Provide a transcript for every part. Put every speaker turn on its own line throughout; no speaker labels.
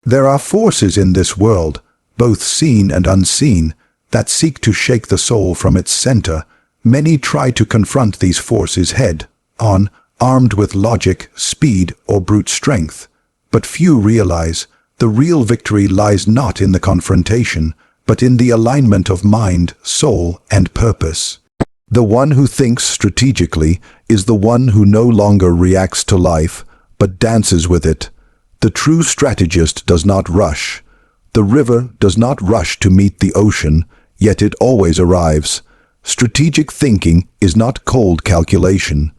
There are forces in this world, both seen and unseen, that seek to shake the soul from its center. Many try to confront these forces head-on, armed with logic, speed, or brute strength. But few realize the real victory lies not in the confrontation, but in the alignment of mind, soul, and purpose. The one who thinks strategically is the one who no longer reacts to life, but dances with it. The true strategist does not rush. The river does not rush to meet the ocean, yet it always arrives. Strategic thinking is not cold calculation.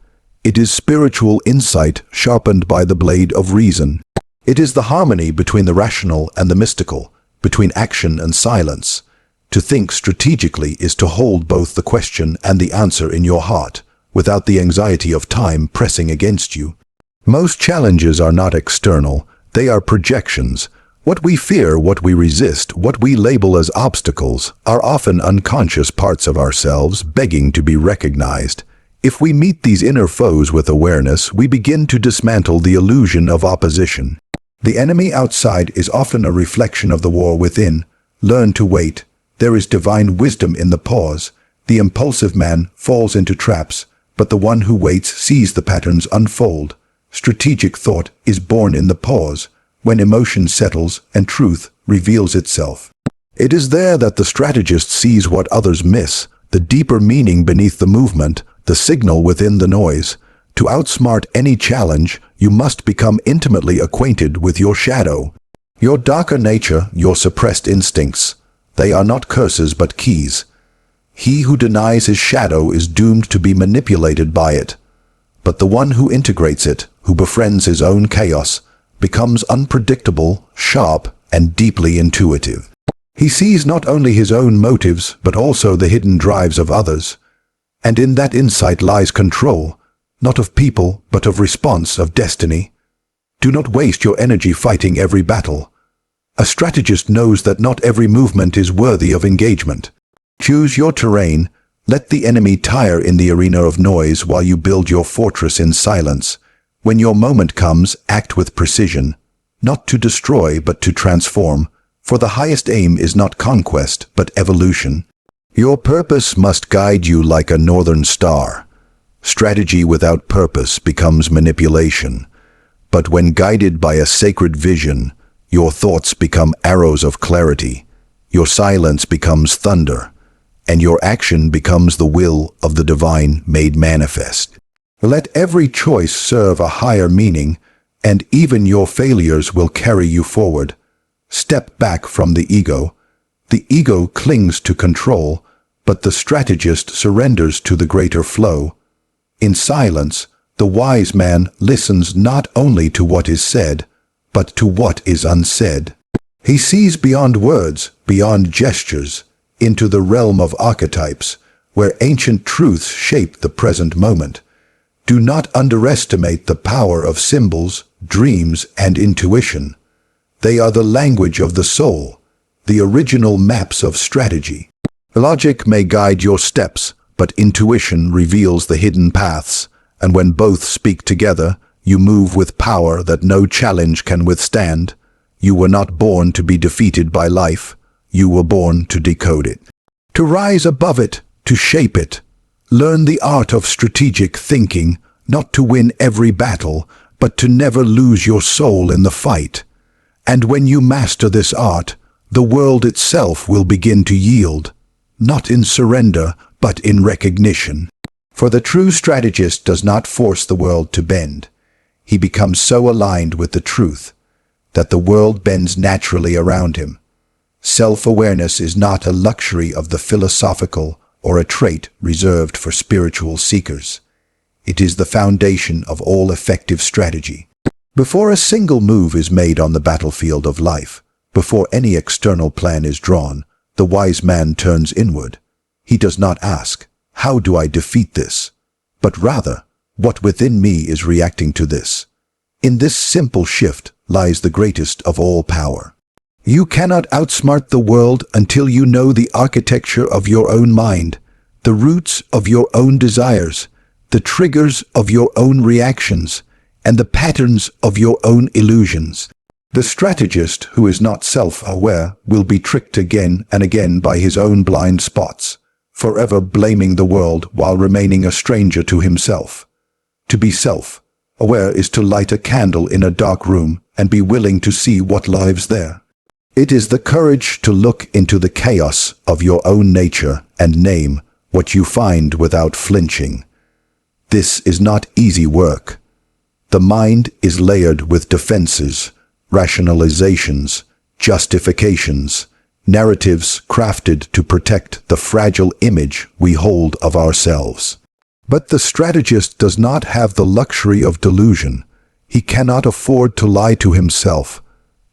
It is spiritual insight sharpened by the blade of reason. It is the harmony between the rational and the mystical, between action and silence. To think strategically is to hold both the question and the answer in your heart, without the anxiety of time pressing against you. Most challenges are not external, they are projections. What we fear, what we resist, what we label as obstacles, are often unconscious parts of ourselves begging to be recognized. If we meet these inner foes with awareness, we begin to dismantle the illusion of opposition. The enemy outside is often a reflection of the war within. Learn to wait. There is divine wisdom in the pause. The impulsive man falls into traps, but the one who waits sees the patterns unfold. Strategic thought is born in the pause, when emotion settles and truth reveals itself. It is there that the strategist sees what others miss, the deeper meaning beneath the movement, the signal within the noise. To outsmart any challenge, you must become intimately acquainted with your shadow. Your darker nature, your suppressed instincts. They are not curses but keys. He who denies his shadow is doomed to be manipulated by it. But the one who integrates it, who befriends his own chaos, becomes unpredictable, sharp, and deeply intuitive. He sees not only his own motives, but also the hidden drives of others. And in that insight lies control, not of people, but of response, of destiny. Do not waste your energy fighting every battle. A strategist knows that not every movement is worthy of engagement. Choose your terrain. Let the enemy tire in the arena of noise while you build your fortress in silence. When your moment comes, act with precision, not to destroy but to transform, for the highest aim is not conquest but evolution. Your purpose must guide you like a northern star. Strategy without purpose becomes manipulation, but when guided by a sacred vision, your thoughts become arrows of clarity, your silence becomes thunder, and your action becomes the will of the divine made manifest. Let every choice serve a higher meaning, and even your failures will carry you forward. Step back from the ego. The ego clings to control, but the strategist surrenders to the greater flow. In silence, the wise man listens not only to what is said, but to what is unsaid. He sees beyond words, beyond gestures, into the realm of archetypes, where ancient truths shape the present moment. Do not underestimate the power of symbols, dreams, and intuition. They are the language of the soul, the original maps of strategy. Logic may guide your steps, but intuition reveals the hidden paths, and when both speak together, you move with power that no challenge can withstand. You were not born to be defeated by life. You were born to decode it. To rise above it, to shape it. Learn the art of strategic thinking, not to win every battle, but to never lose your soul in the fight. And when you master this art, the world itself will begin to yield, not in surrender, but in recognition. For the true strategist does not force the world to bend. He becomes so aligned with the truth that the world bends naturally around him. Self-awareness is not a luxury of the philosophical or a trait reserved for spiritual seekers. It is the foundation of all effective strategy. Before a single move is made on the battlefield of life, before any external plan is drawn, the wise man turns inward. He does not ask, "How do I defeat this?" but rather, "What within me is reacting to this?" In this simple shift lies the greatest of all power. You cannot outsmart the world until you know the architecture of your own mind, the roots of your own desires, the triggers of your own reactions, and the patterns of your own illusions. The strategist who is not self-aware will be tricked again and again by his own blind spots, forever blaming the world while remaining a stranger to himself. To be self-aware is to light a candle in a dark room and be willing to see what lies there. It is the courage to look into the chaos of your own nature and name what you find without flinching. This is not easy work. The mind is layered with defenses, rationalizations, justifications, narratives crafted to protect the fragile image we hold of ourselves. But the strategist does not have the luxury of delusion. He cannot afford to lie to himself.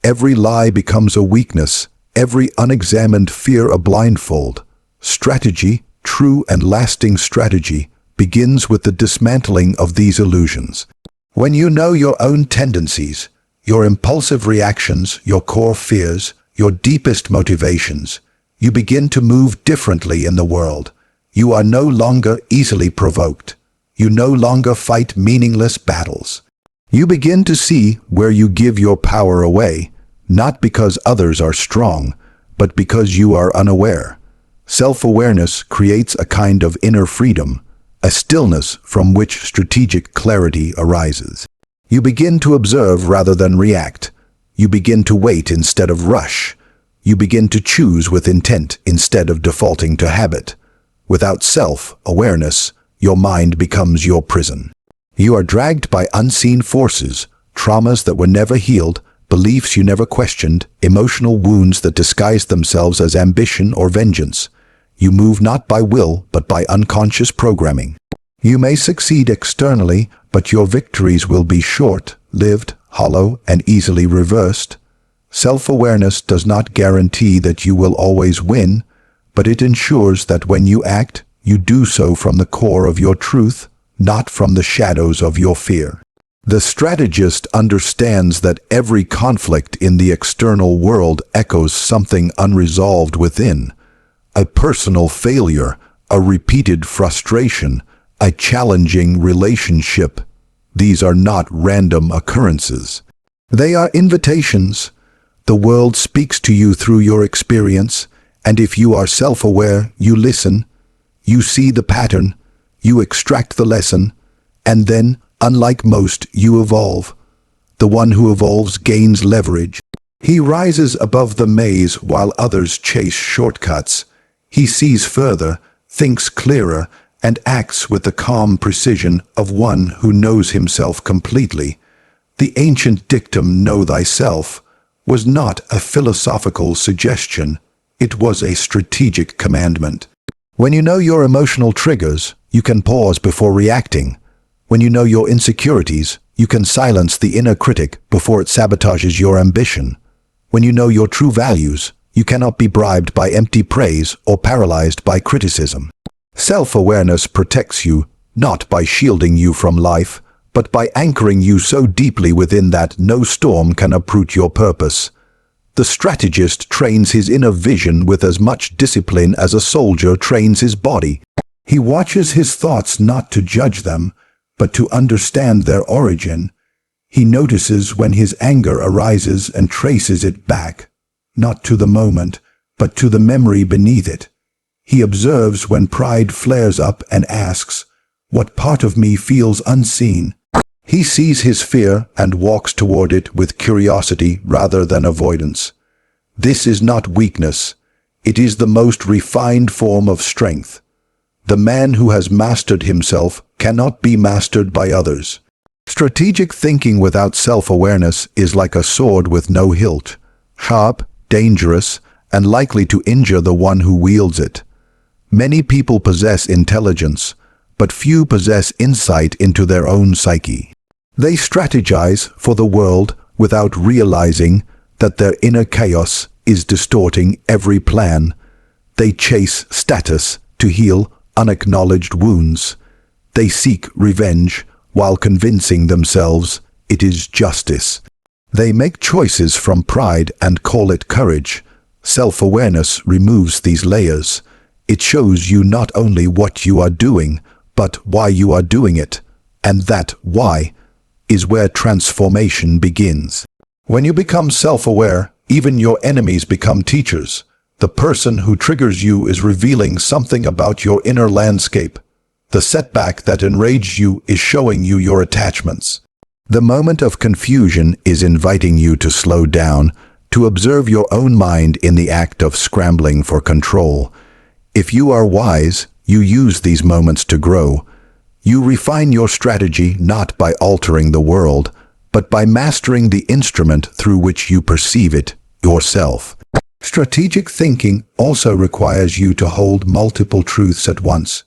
Every lie becomes a weakness, every unexamined fear a blindfold. Strategy, true and lasting strategy, begins with the dismantling of these illusions. When you know your own tendencies, your impulsive reactions, your core fears, your deepest motivations, you begin to move differently in the world. You are no longer easily provoked. You no longer fight meaningless battles. You begin to see where you give your power away, not because others are strong, but because you are unaware. Self-awareness creates a kind of inner freedom, a stillness from which strategic clarity arises. You begin to observe rather than react. You begin to wait instead of rush. You begin to choose with intent instead of defaulting to habit. Without self-awareness, your mind becomes your prison. You are dragged by unseen forces, traumas that were never healed, beliefs you never questioned, emotional wounds that disguise themselves as ambition or vengeance. You move not by will, but by unconscious programming. You may succeed externally, but your victories will be short-lived, hollow, and easily reversed. Self-awareness does not guarantee that you will always win, but it ensures that when you act, you do so from the core of your truth, not from the shadows of your fear. The strategist understands that every conflict in the external world echoes something unresolved within. A personal failure, a repeated frustration, a challenging relationship. These are not random occurrences. They are invitations. The world speaks to you through your experience, and if you are self-aware, you listen, you see the pattern, you extract the lesson, and then, unlike most, you evolve. The one who evolves gains leverage. He rises above the maze while others chase shortcuts. He sees further, thinks clearer, and acts with the calm precision of one who knows himself completely. The ancient dictum, "Know thyself," was not a philosophical suggestion. It was a strategic commandment. When you know your emotional triggers, you can pause before reacting. When you know your insecurities, you can silence the inner critic before it sabotages your ambition. When you know your true values, you cannot be bribed by empty praise or paralyzed by criticism. Self-awareness protects you, not by shielding you from life, but by anchoring you so deeply within that no storm can uproot your purpose. The strategist trains his inner vision with as much discipline as a soldier trains his body. He watches his thoughts not to judge them, but to understand their origin. He notices when his anger arises and traces it back, not to the moment, but to the memory beneath it. He observes when pride flares up and asks, "What part of me feels unseen?" He sees his fear and walks toward it with curiosity rather than avoidance. This is not weakness. It is the most refined form of strength. The man who has mastered himself cannot be mastered by others. Strategic thinking without self-awareness is like a sword with no hilt, sharp, dangerous, and likely to injure the one who wields it. Many people possess intelligence, but few possess insight into their own psyche. They strategize for the world without realizing that their inner chaos is distorting every plan. They chase status to heal unacknowledged wounds. They seek revenge while convincing themselves it is justice. They make choices from pride and call it courage. Self-awareness removes these layers. It shows you not only what you are doing, but why you are doing it. And that why is where transformation begins. When you become self-aware, even your enemies become teachers. The person who triggers you is revealing something about your inner landscape. The setback that enraged you is showing you your attachments. The moment of confusion is inviting you to slow down, to observe your own mind in the act of scrambling for control. If you are wise, you use these moments to grow. You refine your strategy not by altering the world, but by mastering the instrument through which you perceive it, yourself. Strategic thinking also requires you to hold multiple truths at once.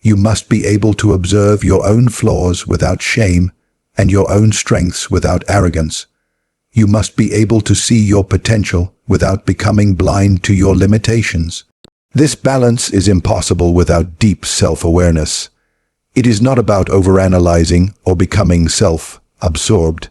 You must be able to observe your own flaws without shame and your own strengths without arrogance. You must be able to see your potential without becoming blind to your limitations. This balance is impossible without deep self-awareness. It is not about overanalyzing or becoming self-absorbed.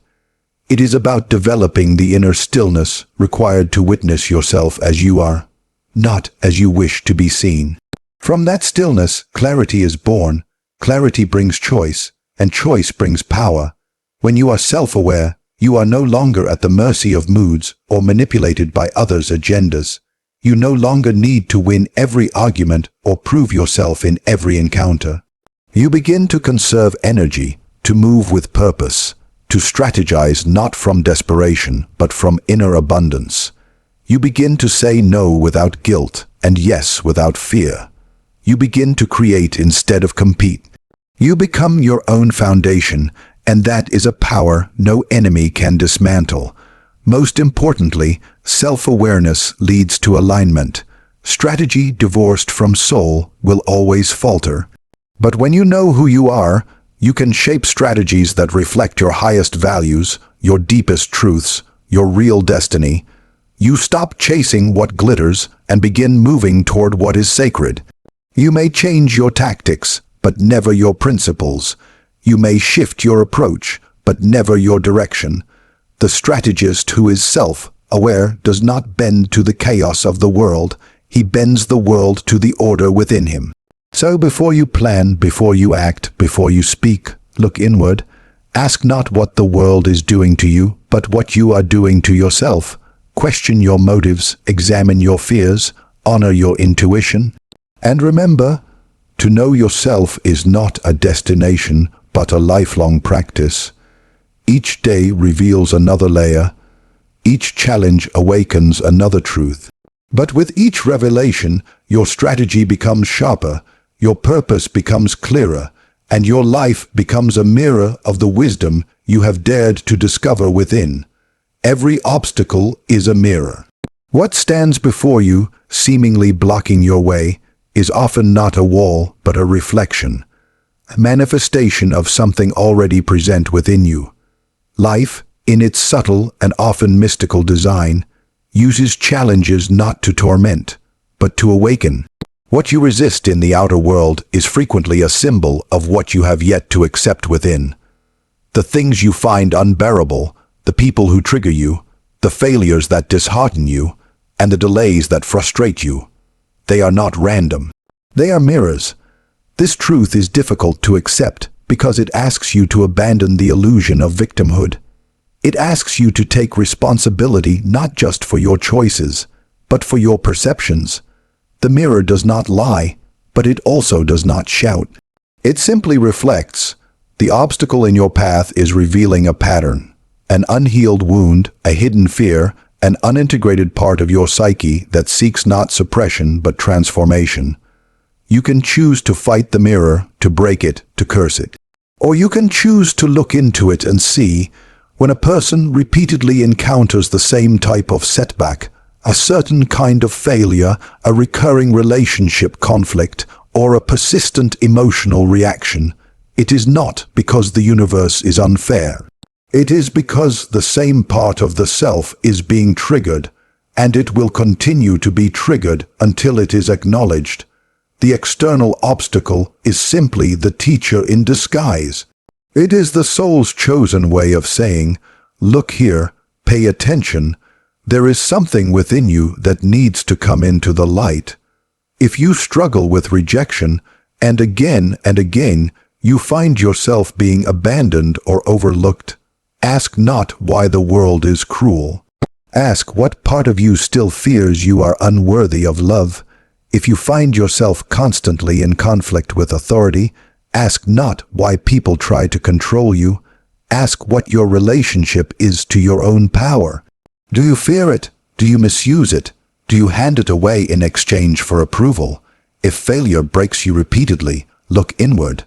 It is about developing the inner stillness required to witness yourself as you are, not as you wish to be seen. From that stillness, clarity is born. Clarity brings choice, and choice brings power. When you are self-aware, you are no longer at the mercy of moods or manipulated by others' agendas. You no longer need to win every argument or prove yourself in every encounter. You begin to conserve energy, to move with purpose, to strategize not from desperation, but from inner abundance. You begin to say no without guilt and yes without fear. You begin to create instead of compete. You become your own foundation, and that is a power no enemy can dismantle. Most importantly, self-awareness leads to alignment. Strategy divorced from soul will always falter. But when you know who you are, you can shape strategies that reflect your highest values, your deepest truths, your real destiny. You stop chasing what glitters and begin moving toward what is sacred. You may change your tactics, but never your principles. You may shift your approach, but never your direction. The strategist who is self-aware does not bend to the chaos of the world. He bends the world to the order within him. So before you plan, before you act, before you speak, look inward. Ask not what the world is doing to you, but what you are doing to yourself. Question your motives, examine your fears, honor your intuition. And remember, to know yourself is not a destination, but a lifelong practice. Each day reveals another layer. Each challenge awakens another truth. But with each revelation, your strategy becomes sharper, your purpose becomes clearer, and your life becomes a mirror of the wisdom you have dared to discover within. Every obstacle is a mirror. What stands before you, seemingly blocking your way, is often not a wall, but a reflection, a manifestation of something already present within you. Life, in its subtle and often mystical design, uses challenges not to torment, but to awaken. What you resist in the outer world is frequently a symbol of what you have yet to accept within. The things you find unbearable, the people who trigger you, the failures that dishearten you, and the delays that frustrate you, they are not random. They are mirrors. This truth is difficult to accept because it asks you to abandon the illusion of victimhood. It asks you to take responsibility not just for your choices, but for your perceptions. The mirror does not lie, but it also does not shout. It simply reflects. The obstacle in your path is revealing a pattern, an unhealed wound, a hidden fear, an unintegrated part of your psyche that seeks not suppression but transformation. You can choose to fight the mirror, to break it, to curse it. Or you can choose to look into it and see, when a person repeatedly encounters the same type of setback, a certain kind of failure, a recurring relationship conflict, or a persistent emotional reaction, it is not because the universe is unfair. It is because the same part of the self is being triggered, and it will continue to be triggered until it is acknowledged. The external obstacle is simply the teacher in disguise. It is the soul's chosen way of saying, "Look here, pay attention. There is something within you that needs to come into the light." If you struggle with rejection, and again you find yourself being abandoned or overlooked, Ask not why the world is cruel. Ask what part of you still fears you are unworthy of love. If you find yourself constantly in conflict with authority, ask not why people try to control you. Ask what your relationship is to your own power. Do you fear it? Do you misuse it? Do you hand it away in exchange for approval? If failure breaks you repeatedly, look inward.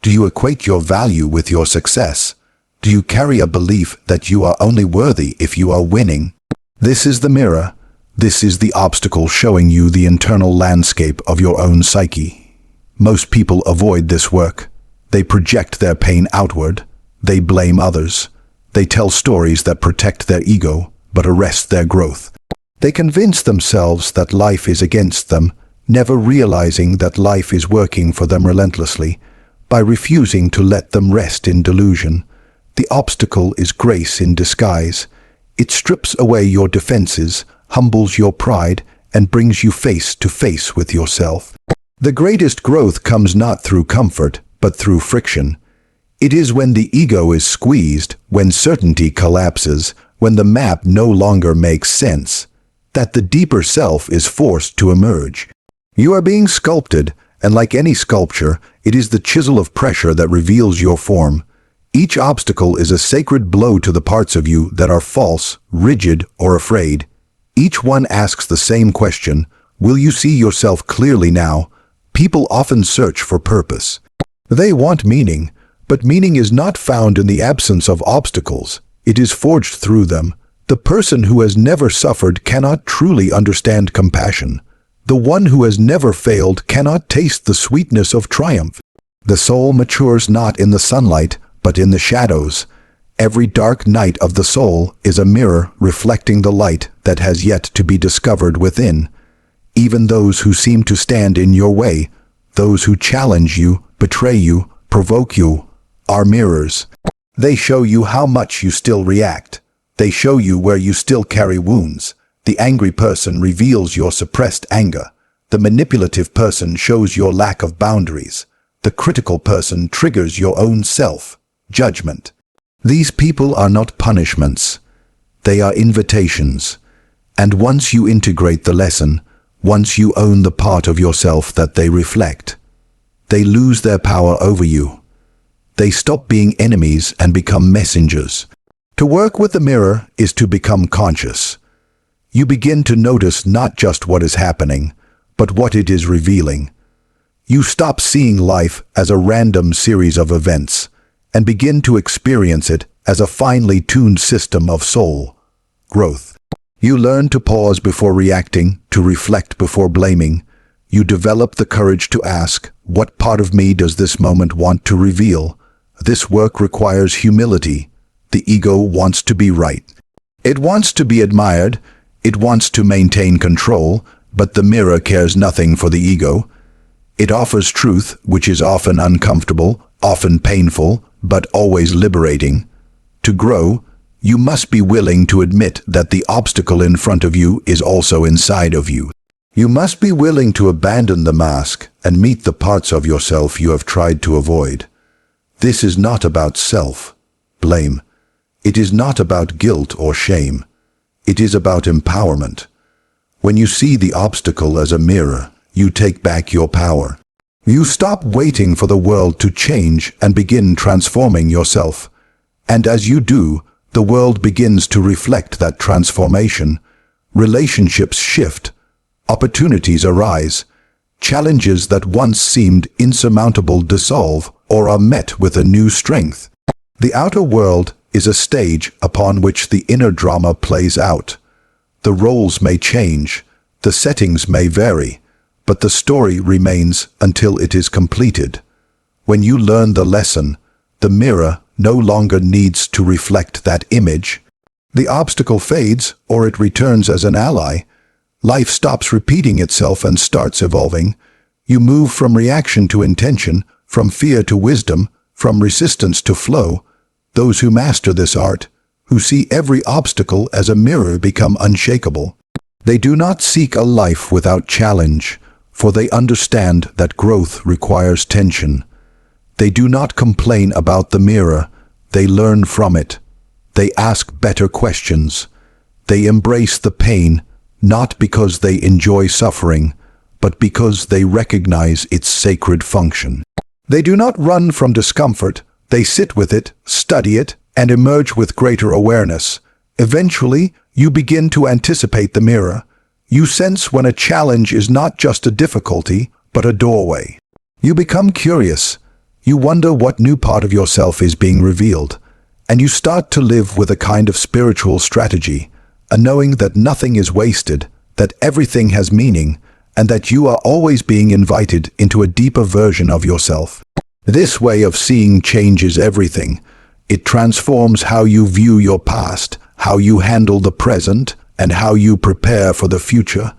Do you equate your value with your success? Do you carry a belief that you are only worthy if you are winning? This is the mirror. This is the obstacle showing you the internal landscape of your own psyche. Most people avoid this work. They project their pain outward. They blame others. They tell stories that protect their ego, but arrest their growth. They convince themselves that life is against them, never realizing that life is working for them relentlessly, by refusing to let them rest in delusion. The obstacle is grace in disguise. It strips away your defenses, humbles your pride, and brings you face to face with yourself. The greatest growth comes not through comfort, but through friction. It is when the ego is squeezed, when certainty collapses, when the map no longer makes sense, that the deeper self is forced to emerge. You are being sculpted, and like any sculpture, it is the chisel of pressure that reveals your form. Each obstacle is a sacred blow to the parts of you that are false, rigid, or afraid. Each one asks the same question: will you see yourself clearly now? People often search for purpose. They want meaning, but meaning is not found in the absence of obstacles. It is forged through them. The person who has never suffered cannot truly understand compassion. The one who has never failed cannot taste the sweetness of triumph. The soul matures not in the sunlight, but in the shadows. Every dark night of the soul is a mirror reflecting the light that has yet to be discovered within. Even those who seem to stand in your way, those who challenge you, betray you, provoke you, are mirrors. They show you how much you still react. They show you where you still carry wounds. The angry person reveals your suppressed anger. The manipulative person shows your lack of boundaries. The critical person triggers your own self-judgment. These people are not punishments. They are invitations. And once you integrate the lesson, once you own the part of yourself that they reflect, they lose their power over you. They stop being enemies and become messengers. To work with the mirror is to become conscious. You begin to notice not just what is happening, but what it is revealing. You stop seeing life as a random series of events and begin to experience it as a finely tuned system of soul growth. You learn to pause before reacting, to reflect before blaming. You develop the courage to ask, what part of me does this moment want to reveal? This work requires humility. The ego wants to be right. It wants to be admired. It wants to maintain control, but the mirror cares nothing for the ego. It offers truth, which is often uncomfortable, often painful, but always liberating. To grow, you must be willing to admit that the obstacle in front of you is also inside of you. You must be willing to abandon the mask and meet the parts of yourself you have tried to avoid. This is not about self-blame. It is not about guilt or shame. It is about empowerment. When you see the obstacle as a mirror, you take back your power. You stop waiting for the world to change and begin transforming yourself. And as you do, the world begins to reflect that transformation. Relationships shift. Opportunities arise. Challenges that once seemed insurmountable dissolve or are met with a new strength. The outer world is a stage upon which the inner drama plays out. The roles may change, the settings may vary, but the story remains until it is completed. When you learn the lesson, the mirror no longer needs to reflect that image. The obstacle fades, or it returns as an ally. Life stops repeating itself and starts evolving. You move from reaction to intention, from fear to wisdom, from resistance to flow. Those who master this art, who see every obstacle as a mirror, become unshakable. They do not seek a life without challenge, for they understand that growth requires tension. They do not complain about the mirror, they learn from it. They ask better questions. They embrace the pain, not because they enjoy suffering, but because they recognize its sacred function. They do not run from discomfort. They sit with it, study it, and emerge with greater awareness. Eventually, you begin to anticipate the mirror. You sense when a challenge is not just a difficulty, but a doorway. You become curious. You wonder what new part of yourself is being revealed. And you start to live with a kind of spiritual strategy, a knowing that nothing is wasted, that everything has meaning, and that you are always being invited into a deeper version of yourself. This way of seeing changes everything. It transforms how you view your past, how you handle the present, and how you prepare for the future.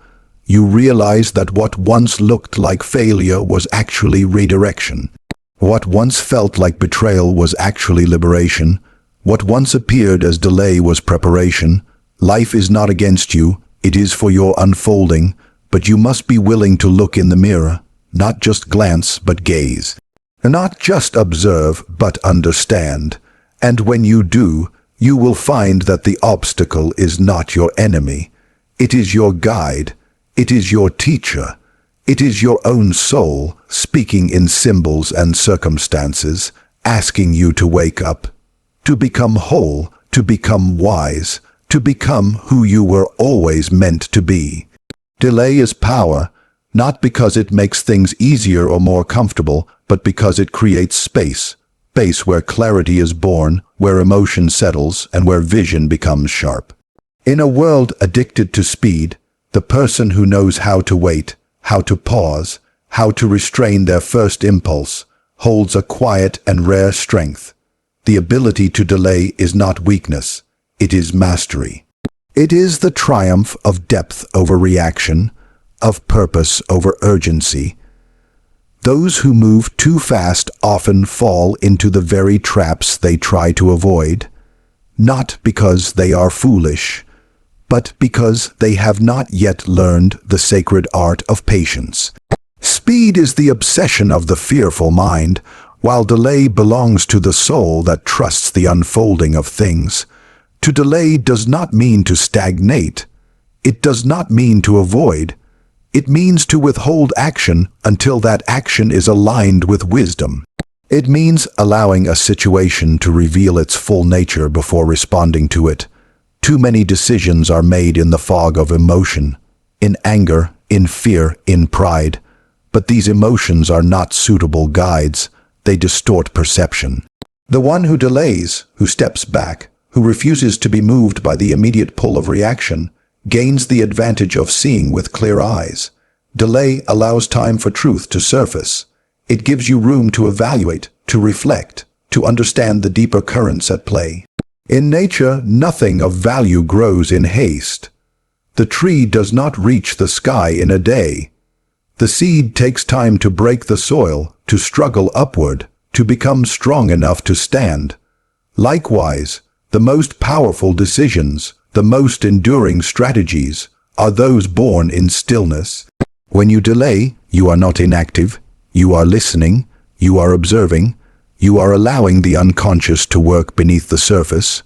You realize that what once looked like failure was actually redirection. What once felt like betrayal was actually liberation. What once appeared as delay was preparation. Life is not against you, it is for your unfolding, but you must be willing to look in the mirror, not just glance, but gaze. Not just observe, but understand. And when you do, you will find that the obstacle is not your enemy. It is your guide. It is your teacher. It is your own soul speaking in symbols and circumstances, asking you to wake up, to become whole, to become wise, to become who you were always meant to be. Delay is power, not because it makes things easier or more comfortable, but because it creates space where clarity is born, where emotion settles, and where vision becomes sharp. In a world addicted to speed, the person who knows how to wait, how to pause, how to restrain their first impulse, holds a quiet and rare strength. The ability to delay is not weakness, it is mastery. It is the triumph of depth over reaction, of purpose over urgency. Those who move too fast often fall into the very traps they try to avoid, not because they are foolish, but because they have not yet learned the sacred art of patience. Speed is the obsession of the fearful mind, while delay belongs to the soul that trusts the unfolding of things. To delay does not mean to stagnate. It does not mean to avoid. It means to withhold action until that action is aligned with wisdom. It means allowing a situation to reveal its full nature before responding to it. Too many decisions are made in the fog of emotion, in anger, in fear, in pride. But these emotions are not suitable guides. They distort perception. The one who delays, who steps back, who refuses to be moved by the immediate pull of reaction, gains the advantage of seeing with clear eyes. Delay allows time for truth to surface. It gives you room to evaluate, to reflect, to understand the deeper currents at play. In nature, nothing of value grows in haste. The tree does not reach the sky in a day. The seed takes time to break the soil, to struggle upward, to become strong enough to stand. Likewise, the most powerful decisions, the most enduring strategies, are those born in stillness. When you delay, you are not inactive. You are listening. You are observing. You are allowing the unconscious to work beneath the surface.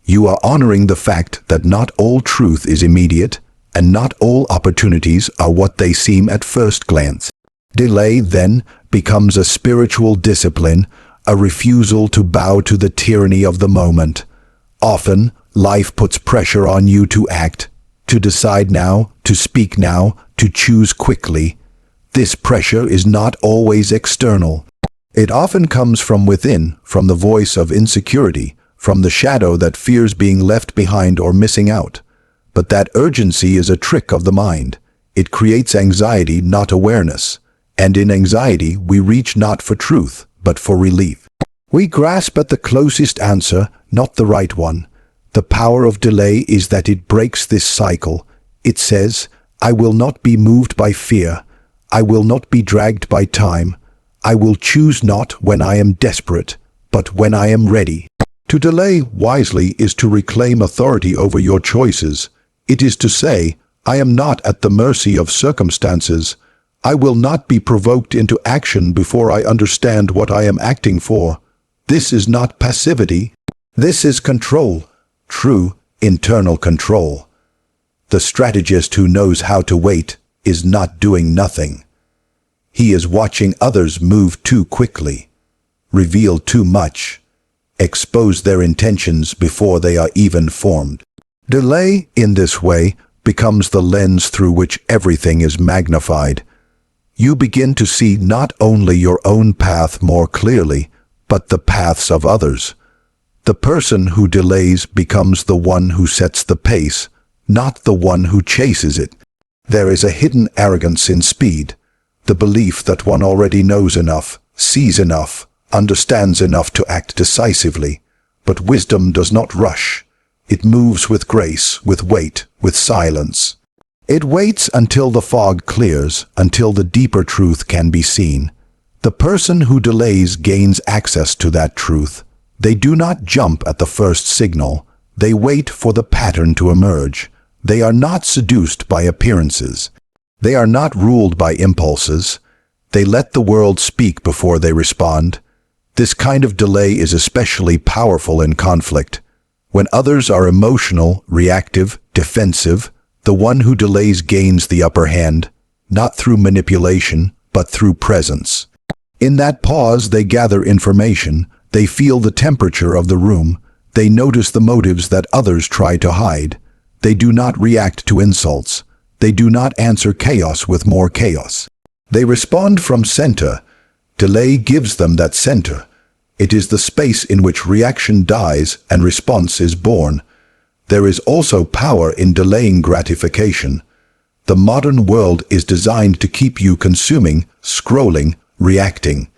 You are honoring the fact that not all truth is immediate, and not all opportunities are what they seem at first glance. Delay, then, becomes a spiritual discipline, a refusal to bow to the tyranny of the moment. Often, life puts pressure on you to act, to decide now, to speak now, to choose quickly. This pressure is not always external. It often comes from within, from the voice of insecurity, from the shadow that fears being left behind or missing out. But that urgency is a trick of the mind. It creates anxiety, not awareness. And in anxiety, we reach not for truth, but for relief. We grasp at the closest answer, not the right one. The power of delay is that it breaks this cycle. It says, I will not be moved by fear. I will not be dragged by time. I will choose not when I am desperate, but when I am ready. To delay wisely is to reclaim authority over your choices. It is to say, I am not at the mercy of circumstances. I will not be provoked into action before I understand what I am acting for. This is not passivity. This is control. true internal control. The strategist who knows how to wait is not doing nothing. He is watching others move too quickly, reveal too much, expose their intentions before they are even formed. Delay, in this way, becomes the lens through which everything is magnified. You begin to see not only your own path more clearly, but the paths of others. The person who delays becomes the one who sets the pace, not the one who chases it. There is a hidden arrogance in speed, the belief that one already knows enough, sees enough, understands enough to act decisively. But wisdom does not rush. It moves with grace, with weight, with silence. It waits until the fog clears, until the deeper truth can be seen. The person who delays gains access to that truth. They do not jump at the first signal. They wait for the pattern to emerge. They are not seduced by appearances. They are not ruled by impulses. They let the world speak before they respond. This kind of delay is especially powerful in conflict. When others are emotional, reactive, defensive, the one who delays gains the upper hand, not through manipulation, but through presence. In that pause, they gather information, they feel the temperature of the room, they notice the motives that others try to hide. They do not react to insults. They do not answer chaos with more chaos. They respond from center. Delay gives them that center. It is the space in which reaction dies and response is born. There is also power in delaying gratification. The modern world is designed to keep you consuming, scrolling, reacting.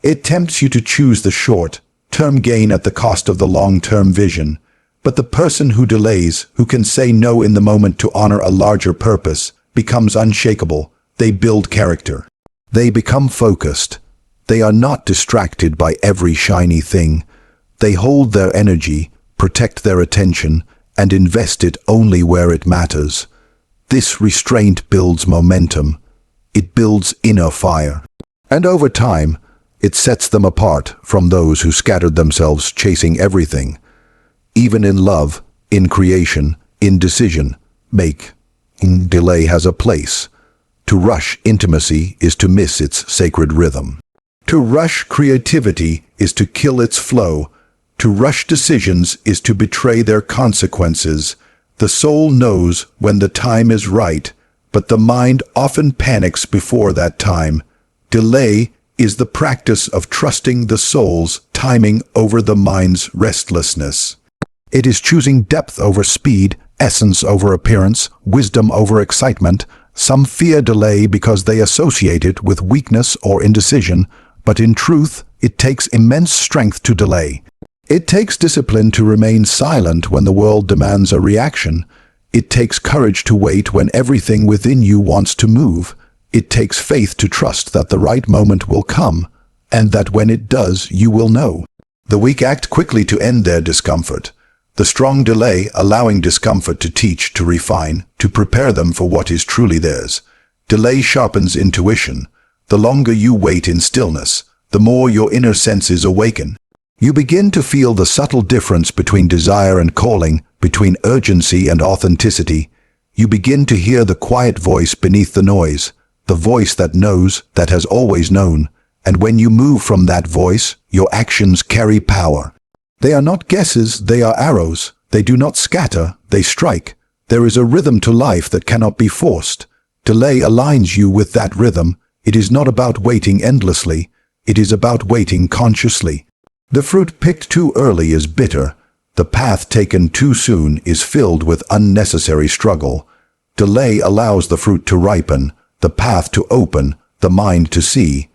It tempts you to choose the short-term gain at the cost of the long-term vision. But the person who delays, who can say no in the moment to honor a larger purpose, becomes unshakable. They build character. They become focused. They are not distracted by every shiny thing. They hold their energy, protect their attention, and invest it only where it matters. This restraint builds momentum. It builds inner fire. And over time, it sets them apart from those who scattered themselves chasing everything. Even in love, in creation, in decision, delay has a place. To rush intimacy is to miss its sacred rhythm. To rush creativity is to kill its flow. To rush decisions is to betray their consequences. The soul knows when the time is right, but the mind often panics before that time. Delay is the practice of trusting the soul's timing over the mind's restlessness. It is choosing depth over speed, essence over appearance, wisdom over excitement. Some fear delay because they associate it with weakness or indecision, but in truth, it takes immense strength to delay. It takes discipline to remain silent when the world demands a reaction. It takes courage to wait when everything within you wants to move. It takes faith to trust that the right moment will come, and that when it does, you will know. The weak act quickly to end their discomfort. The strong delay, allowing discomfort to teach, to refine, to prepare them for what is truly theirs. Delay sharpens intuition. The longer you wait in stillness, the more your inner senses awaken. You begin to feel the subtle difference between desire and calling, between urgency and authenticity. You begin to hear the quiet voice beneath the noise, the voice that knows, that has always known. And when you move from that voice, your actions carry power. They are not guesses, they are arrows. They do not scatter, they strike. There is a rhythm to life that cannot be forced. Delay aligns you with that rhythm. It is not about waiting endlessly. It is about waiting consciously. The fruit picked too early is bitter. The path taken too soon is filled with unnecessary struggle. Delay allows the fruit to ripen, the path to open, the mind to see.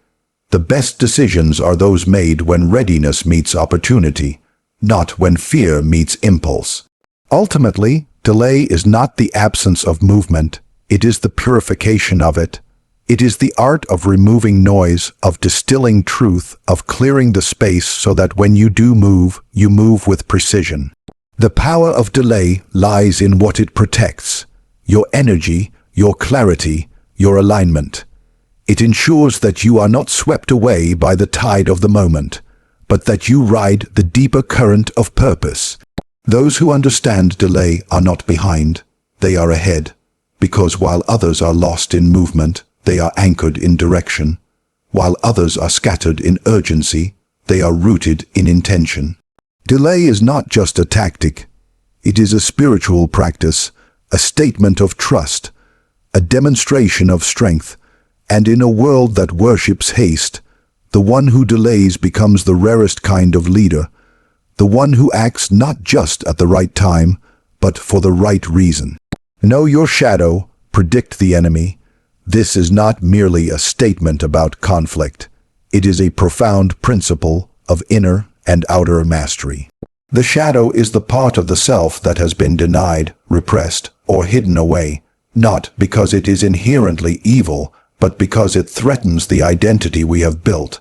The best decisions are those made when readiness meets opportunity, not when fear meets impulse. Ultimately, delay is not the absence of movement. It is the purification of it. It is the art of removing noise, of distilling truth, of clearing the space so that when you do move, you move with precision. The power of delay lies in what it protects: your energy, your clarity, your alignment. It ensures that you are not swept away by the tide of the moment, but that you ride the deeper current of purpose. Those who understand delay are not behind, they are ahead, because while others are lost in movement, they are anchored in direction. While others are scattered in urgency, they are rooted in intention. Delay is not just a tactic. It is a spiritual practice, a statement of trust, a demonstration of strength, and in a world that worships haste, the one who delays becomes the rarest kind of leader, the one who acts not just at the right time, but for the right reason. Know your shadow, predict the enemy. This is not merely a statement about conflict. It is a profound principle of inner and outer mastery. The shadow is the part of the self that has been denied, repressed, or hidden away, not because it is inherently evil, but because it threatens the identity we have built.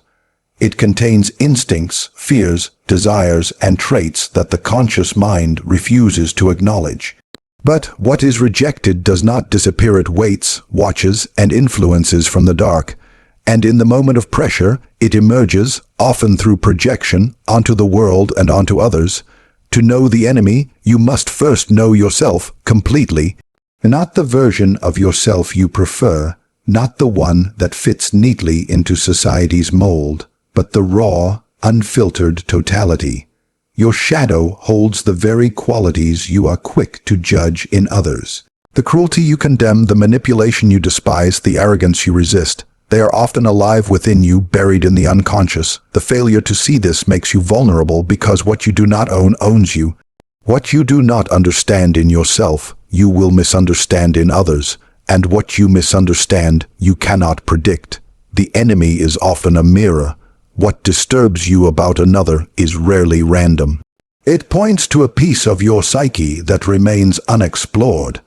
It contains instincts, fears, desires, and traits that the conscious mind refuses to acknowledge. But what is rejected does not disappear. It waits, watches, and influences from the dark. And in the moment of pressure, it emerges, often through projection, onto the world and onto others. To know the enemy, you must first know yourself completely. Not the version of yourself you prefer, not the one that fits neatly into society's mold, but the raw, unfiltered totality. Your shadow holds the very qualities you are quick to judge in others. The cruelty you condemn, the manipulation you despise, the arrogance you resist. They are often alive within you, buried in the unconscious. The failure to see this makes you vulnerable because what you do not own owns you. What you do not understand in yourself, you will misunderstand in others. And what you misunderstand, you cannot predict. The enemy is often a mirror. What disturbs you about another is rarely random. It points to a piece of your psyche that remains unexplored.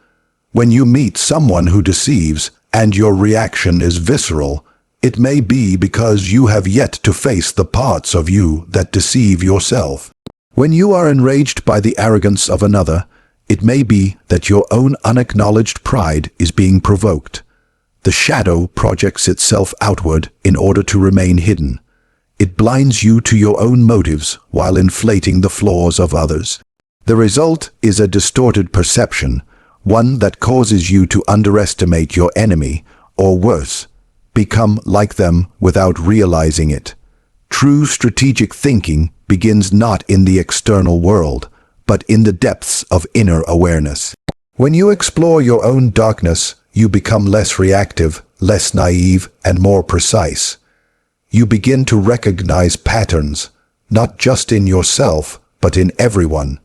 When you meet someone who deceives, and your reaction is visceral, it may be because you have yet to face the parts of you that deceive yourself. When you are enraged by the arrogance of another, it may be that your own unacknowledged pride is being provoked. The shadow projects itself outward in order to remain hidden. It blinds you to your own motives while inflating the flaws of others. The result is a distorted perception, one that causes you to underestimate your enemy, or worse, become like them without realizing it. True strategic thinking begins not in the external world, but in the depths of inner awareness. When you explore your own darkness, you become less reactive, less naive, and more precise. You begin to recognize patterns, not just in yourself, but in everyone.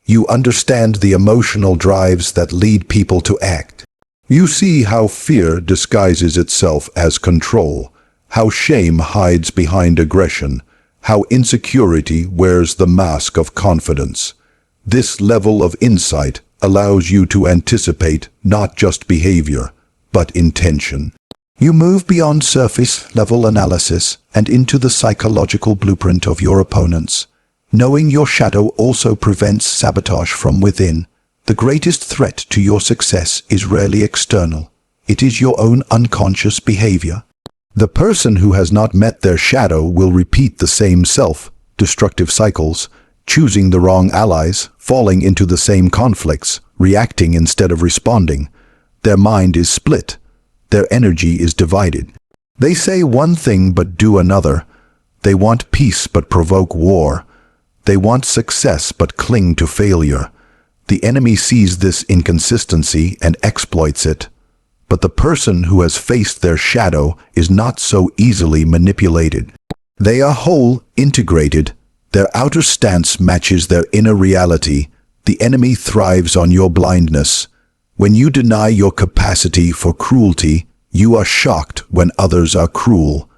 You understand the emotional drives that lead people to act. You see how fear disguises itself as control, how shame hides behind aggression, how insecurity wears the mask of confidence. This level of insight allows you to anticipate not just behavior, but intention. You move beyond surface-level analysis and into the psychological blueprint of your opponents. Knowing your shadow also prevents sabotage from within. The greatest threat to your success is rarely external. It is your own unconscious behavior. The person who has not met their shadow will repeat the same self-destructive cycles, choosing the wrong allies, falling into the same conflicts, reacting instead of responding. Their mind is split. Their energy is divided. They say one thing but do another. They want peace but provoke war. They want success but cling to failure. The enemy sees this inconsistency and exploits it. But the person who has faced their shadow is not so easily manipulated. They are whole, integrated. Their outer stance matches their inner reality. The enemy thrives on your blindness. When you deny your capacity for cruelty, you are shocked when others are cruel.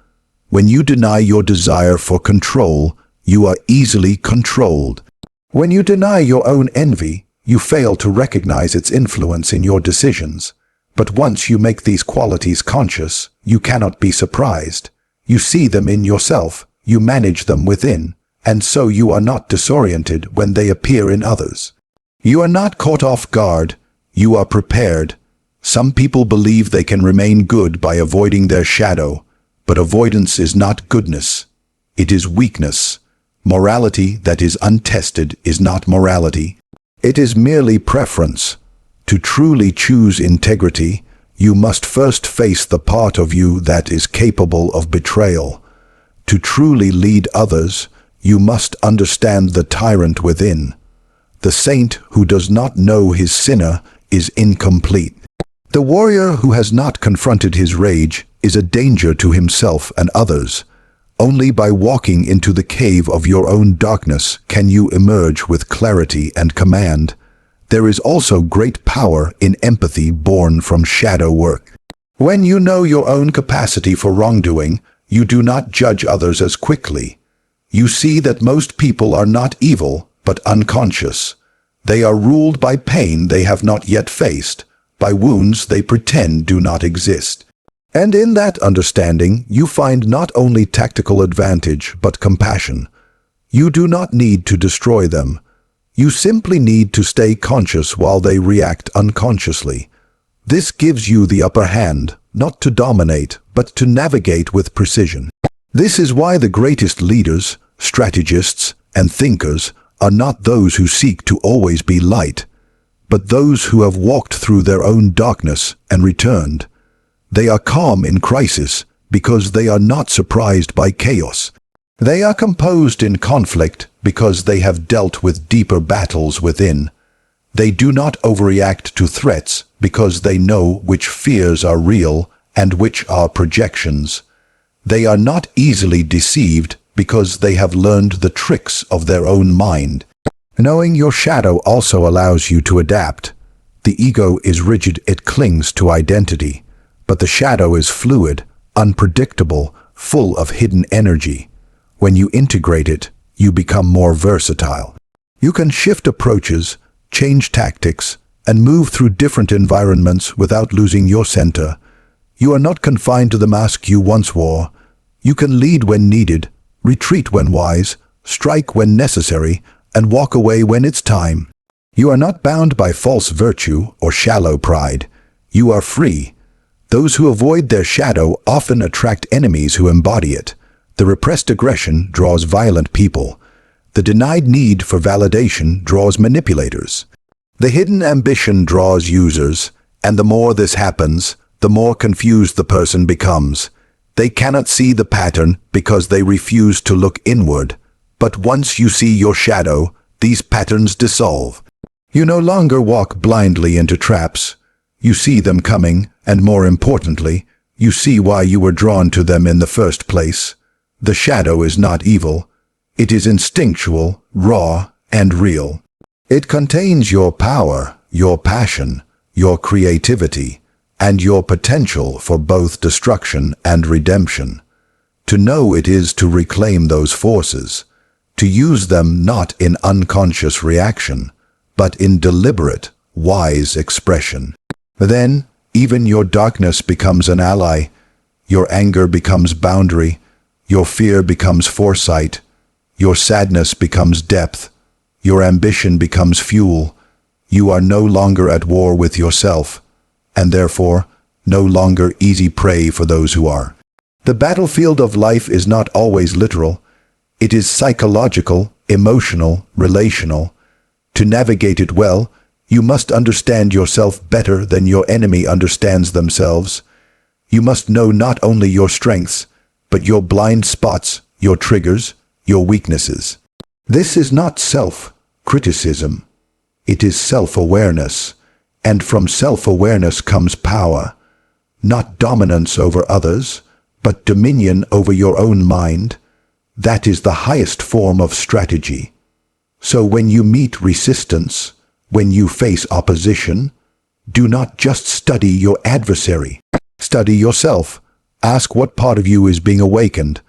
When you deny your desire for control, you are easily controlled. When you deny your own envy, you fail to recognize its influence in your decisions. But once you make these qualities conscious, you cannot be surprised. You see them in yourself, you manage them within, and so you are not disoriented when they appear in others. You are not caught off guard, you are prepared. Some people believe they can remain good by avoiding their shadow, but avoidance is not goodness. It is weakness. Morality that is untested is not morality. It is merely preference. To truly choose integrity, you must first face the part of you that is capable of betrayal. To truly lead others, you must understand the tyrant within. The saint who does not know his sinner is incomplete. The warrior who has not confronted his rage is a danger to himself and others. Only by walking into the cave of your own darkness can you emerge with clarity and command. There is also great power in empathy born from shadow work. When you know your own capacity for wrongdoing, you do not judge others as quickly. You see that most people are not evil, but unconscious. They are ruled by pain they have not yet faced, by wounds they pretend do not exist. And in that understanding, you find not only tactical advantage, but compassion. You do not need to destroy them. You simply need to stay conscious while they react unconsciously. This gives you the upper hand, not to dominate, but to navigate with precision. This is why the greatest leaders, strategists, and thinkers are not those who seek to always be light, but those who have walked through their own darkness and returned. They are calm in crisis because they are not surprised by chaos. They are composed in conflict because they have dealt with deeper battles within. They do not overreact to threats because they know which fears are real and which are projections. They are not easily deceived because they have learned the tricks of their own mind. Knowing your shadow also allows you to adapt. The ego is rigid, it clings to identity, but the shadow is fluid, unpredictable, full of hidden energy. When you integrate it, you become more versatile. You can shift approaches, change tactics, and move through different environments without losing your center. You are not confined to the mask you once wore. You can lead when needed, retreat when wise, strike when necessary, and walk away when it's time. You are not bound by false virtue or shallow pride. You are free. Those who avoid their shadow often attract enemies who embody it. The repressed aggression draws violent people. The denied need for validation draws manipulators. The hidden ambition draws users, and the more this happens, the more confused the person becomes. They cannot see the pattern because they refuse to look inward. But once you see your shadow, these patterns dissolve. You no longer walk blindly into traps. You see them coming, and more importantly, you see why you were drawn to them in the first place. The shadow is not evil. It is instinctual, raw, and real. It contains your power, your passion, your creativity, and your potential for both destruction and redemption. To know it is to reclaim those forces, to use them not in unconscious reaction, but in deliberate, wise expression. Then, even your darkness becomes an ally, your anger becomes boundary, your fear becomes foresight, your sadness becomes depth, your ambition becomes fuel. You are no longer at war with yourself, and therefore, no longer easy prey for those who are. The battlefield of life is not always literal. It is psychological, emotional, relational. To navigate it well, you must understand yourself better than your enemy understands themselves. You must know not only your strengths, but your blind spots, your triggers, your weaknesses. This is not self-criticism. It is self-awareness, and from self-awareness comes power. Not dominance over others, but dominion over your own mind. That is the highest form of strategy. So when you meet resistance, when you face opposition, do not just study your adversary. Study yourself. Ask what part of you is being awakened.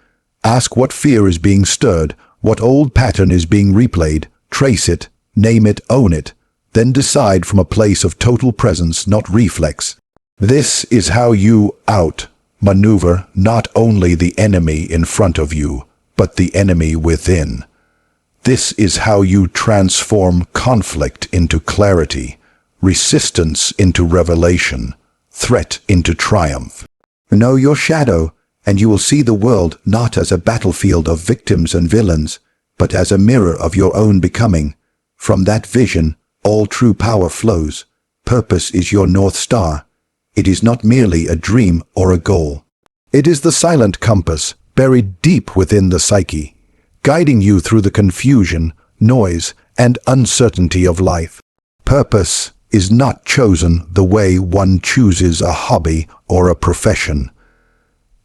Ask what fear is being stirred, what old pattern is being replayed. Trace it, name it, own it. Then decide from a place of total presence, not reflex. This is how you out-maneuver not only the enemy in front of you, but the enemy within. This is how you transform conflict into clarity, resistance into revelation, threat into triumph. Know your shadow, and you will see the world not as a battlefield of victims and villains. but as a mirror of your own becoming. From that vision, all true power flows. Purpose is your North Star. It is not merely a dream or a goal. It is the silent compass buried deep within the psyche, guiding you through the confusion, noise, and uncertainty of life. Purpose is not chosen the way one chooses a hobby or a profession.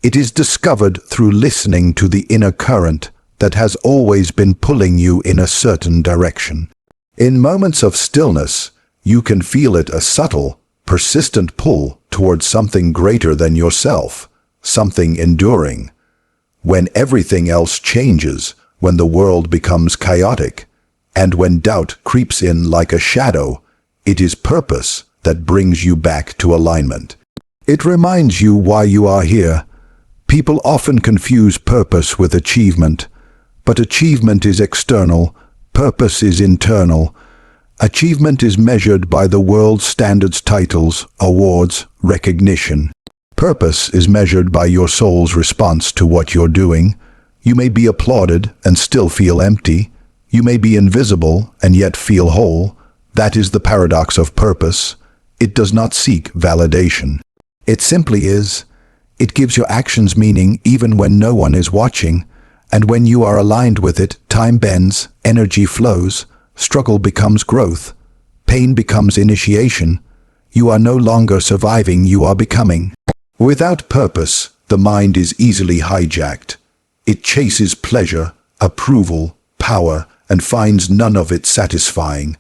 It is discovered through listening to the inner current that has always been pulling you in a certain direction. In moments of stillness, you can feel it, a subtle, persistent pull towards something greater than yourself, something enduring. When everything else changes, when the world becomes chaotic, and when doubt creeps in like a shadow, it is purpose that brings you back to alignment. It reminds you why you are here. People often confuse purpose with achievement, but achievement is external, purpose is internal. Achievement is measured by the world's standards, titles, awards, recognition. Purpose is measured by your soul's response to what you're doing. You may be applauded and still feel empty. You may be invisible and yet feel whole. That is the paradox of purpose. It does not seek validation. It simply is. It gives your actions meaning even when no one is watching. And when you are aligned with it, time bends, energy flows, struggle becomes growth, pain becomes initiation. You are no longer surviving, you are becoming. Without purpose, the mind is easily hijacked. It chases pleasure, approval, power, and finds none of it satisfying.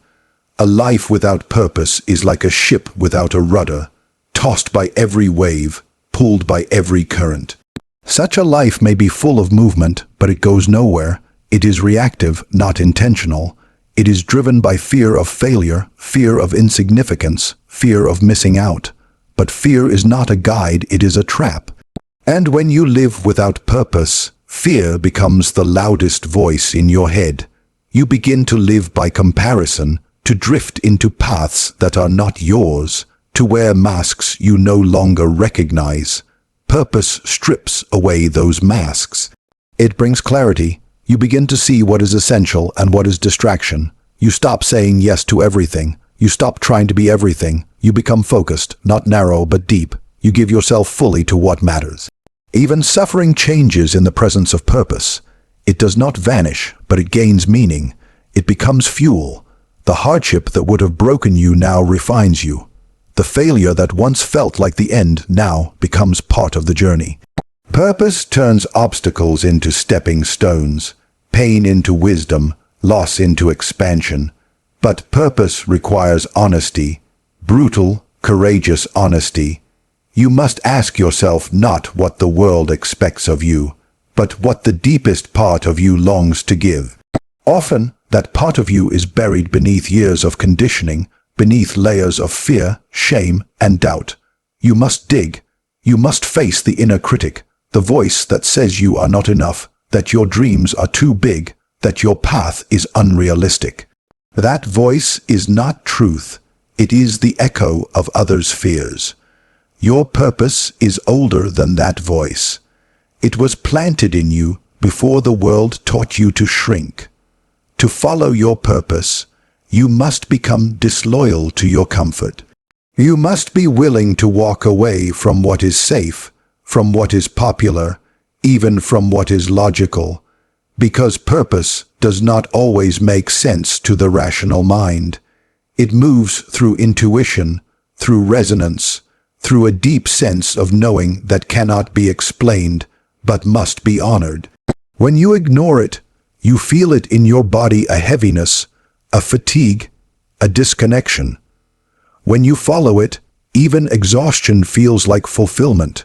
A life without purpose is like a ship without a rudder, tossed by every wave, pulled by every current. Such a life may be full of movement, but it goes nowhere. It is reactive, not intentional. It is driven by fear of failure, fear of insignificance, fear of missing out. But fear is not a guide, it is a trap. And when you live without purpose, fear becomes the loudest voice in your head. You begin to live by comparison, to drift into paths that are not yours, to wear masks you no longer recognize. Purpose strips away those masks. It brings clarity. You begin to see what is essential and what is distraction. You stop saying yes to everything. You stop trying to be everything. You become focused, not narrow but deep. You give yourself fully to what matters. Even suffering changes in the presence of purpose. It does not vanish, but it gains meaning. It becomes fuel. The hardship that would have broken you now refines you. The failure that once felt like the end now becomes part of the journey. Purpose turns obstacles into stepping stones, pain into wisdom, loss into expansion. But purpose requires honesty, brutal, courageous honesty. You must ask yourself not what the world expects of you, but what the deepest part of you longs to give. Often, that part of you is buried beneath years of conditioning, beneath layers of fear, shame, and doubt. You must dig. You must face the inner critic, the voice that says you are not enough, that your dreams are too big, that your path is unrealistic. That voice is not truth. It is the echo of others' fears. Your purpose is older than that voice. It was planted in you before the world taught you to shrink. To follow your purpose, you must become disloyal to your comfort. You must be willing to walk away from what is safe, from what is popular, even from what is logical, because purpose does not always make sense to the rational mind. It moves through intuition, through resonance, through a deep sense of knowing that cannot be explained, but must be honored. When you ignore it, you feel it in your body, a heaviness, a fatigue, a disconnection. When you follow it, even exhaustion feels like fulfillment.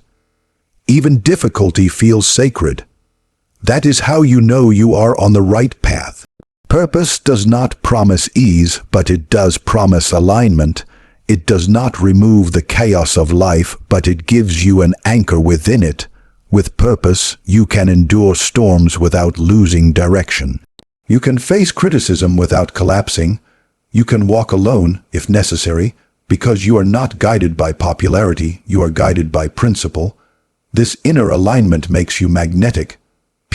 Even difficulty feels sacred. That is how you know you are on the right path. Purpose does not promise ease, but it does promise alignment. It does not remove the chaos of life, but it gives you an anchor within it. With purpose, you can endure storms without losing direction. You can face criticism without collapsing. You can walk alone, if necessary, because you are not guided by popularity, you are guided by principle. This inner alignment makes you magnetic.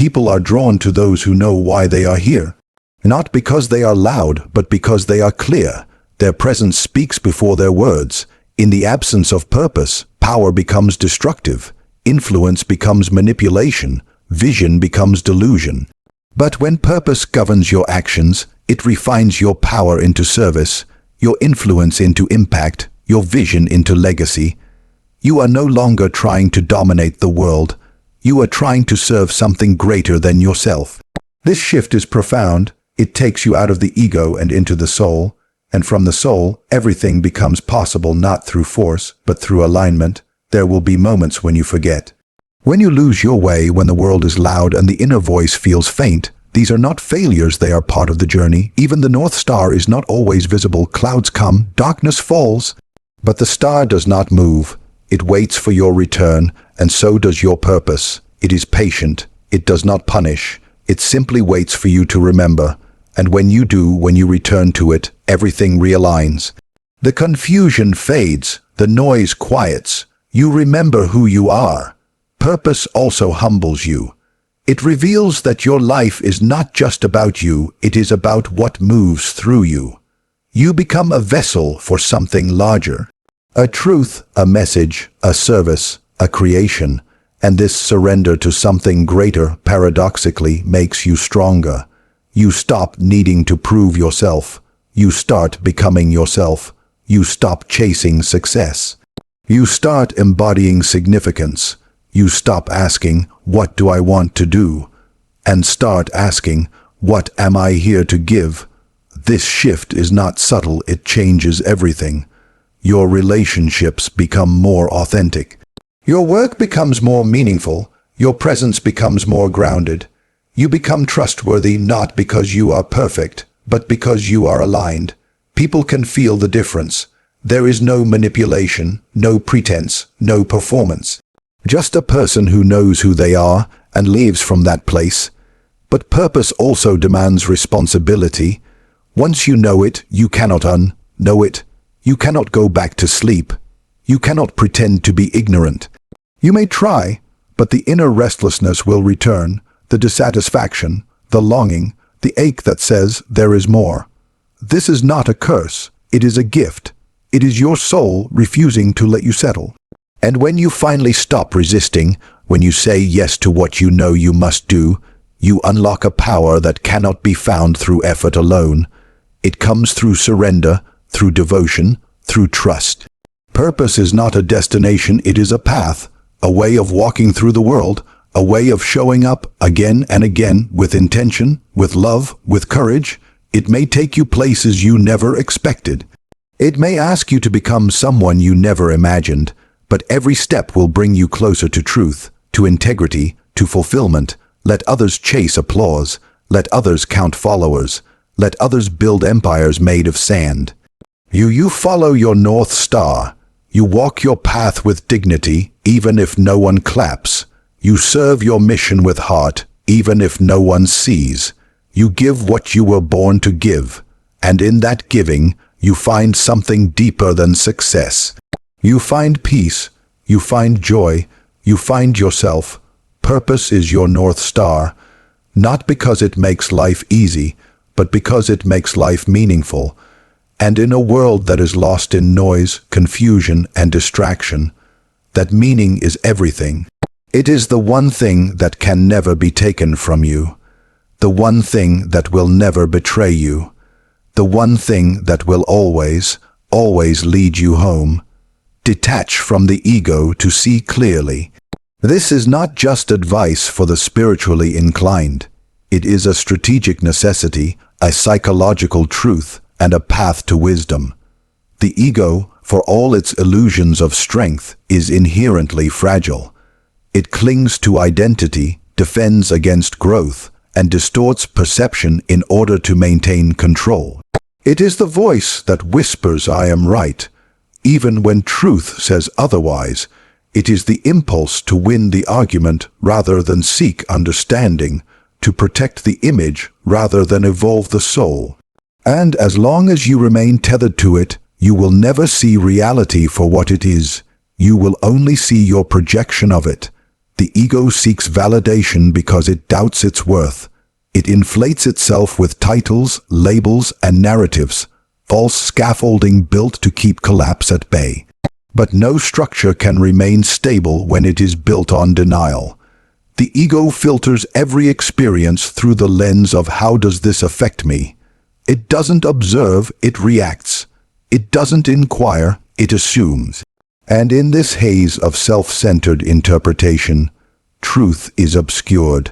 People are drawn to those who know why they are here. Not because they are loud, but because they are clear. Their presence speaks before their words. In the absence of purpose, power becomes destructive. Influence becomes manipulation. Vision becomes delusion. But when purpose governs your actions, it refines your power into service, your influence into impact, your vision into legacy. You are no longer trying to dominate the world. You are trying to serve something greater than yourself. This shift is profound. It takes you out of the ego and into the soul. And from the soul, everything becomes possible not through force, but through alignment. There will be moments when you forget. When you lose your way, when the world is loud and the inner voice feels faint, these are not failures, they are part of the journey. Even the North Star is not always visible. Clouds come, darkness falls. But the star does not move. It waits for your return, and so does your purpose. It is patient. It does not punish. It simply waits for you to remember. And when you do, when you return to it, everything realigns. The confusion fades. The noise quiets. You remember who you are. Purpose also humbles you. It reveals that your life is not just about you, it is about what moves through you. You become a vessel for something larger. A truth, a message, a service, a creation. And this surrender to something greater, paradoxically, makes you stronger. You stop needing to prove yourself. You start becoming yourself. You stop chasing success. You start embodying significance. You stop asking, what do I want to do? And start asking, what am I here to give? This shift is not subtle, it changes everything. Your relationships become more authentic. Your work becomes more meaningful. Your presence becomes more grounded. You become trustworthy not because you are perfect, but because you are aligned. People can feel the difference. There is no manipulation, no pretense, no performance. Just a person who knows who they are and lives from that place. But purpose also demands responsibility. Once you know it, you cannot unknow it. You cannot go back to sleep. You cannot pretend to be ignorant. You may try, but the inner restlessness will return, the dissatisfaction, the longing, the ache that says there is more. This is not a curse, it is a gift. It is your soul refusing to let you settle. And when you finally stop resisting, when you say yes to what you know you must do, you unlock a power that cannot be found through effort alone. It comes through surrender, through devotion, through trust. Purpose is not a destination, it is a path, a way of walking through the world, a way of showing up again and again with intention, with love, with courage. It may take you places you never expected. It may ask you to become someone you never imagined, but every step will bring you closer to truth, to integrity, to fulfillment. Let others chase applause. Let others count followers. Let others build empires made of sand. You follow your North Star. You walk your path with dignity, even if no one claps. You serve your mission with heart, even if no one sees. You give what you were born to give. And in that giving, you find something deeper than success. You find peace, you find joy, you find yourself. Purpose is your North Star, not because it makes life easy, but because it makes life meaningful. And in a world that is lost in noise, confusion, and distraction, that meaning is everything. It is the one thing that can never be taken from you, the one thing that will never betray you, the one thing that will always, always lead you home. Detach from the ego to see clearly. This is not just advice for the spiritually inclined. It is a strategic necessity, a psychological truth, and a path to wisdom. The ego, for all its illusions of strength, is inherently fragile. It clings to identity, defends against growth, and distorts perception in order to maintain control. It is the voice that whispers, "I am right," even when truth says otherwise. It is the impulse to win the argument rather than seek understanding, to protect the image rather than evolve the soul. And as long as you remain tethered to it, you will never see reality for what it is. You will only see your projection of it. The ego seeks validation because it doubts its worth. It inflates itself with titles, labels, and narratives, false scaffolding built to keep collapse at bay. But no structure can remain stable when it is built on denial. The ego filters every experience through the lens of how does this affect me? It doesn't observe, it reacts. It doesn't inquire, it assumes. And in this haze of self-centered interpretation, truth is obscured.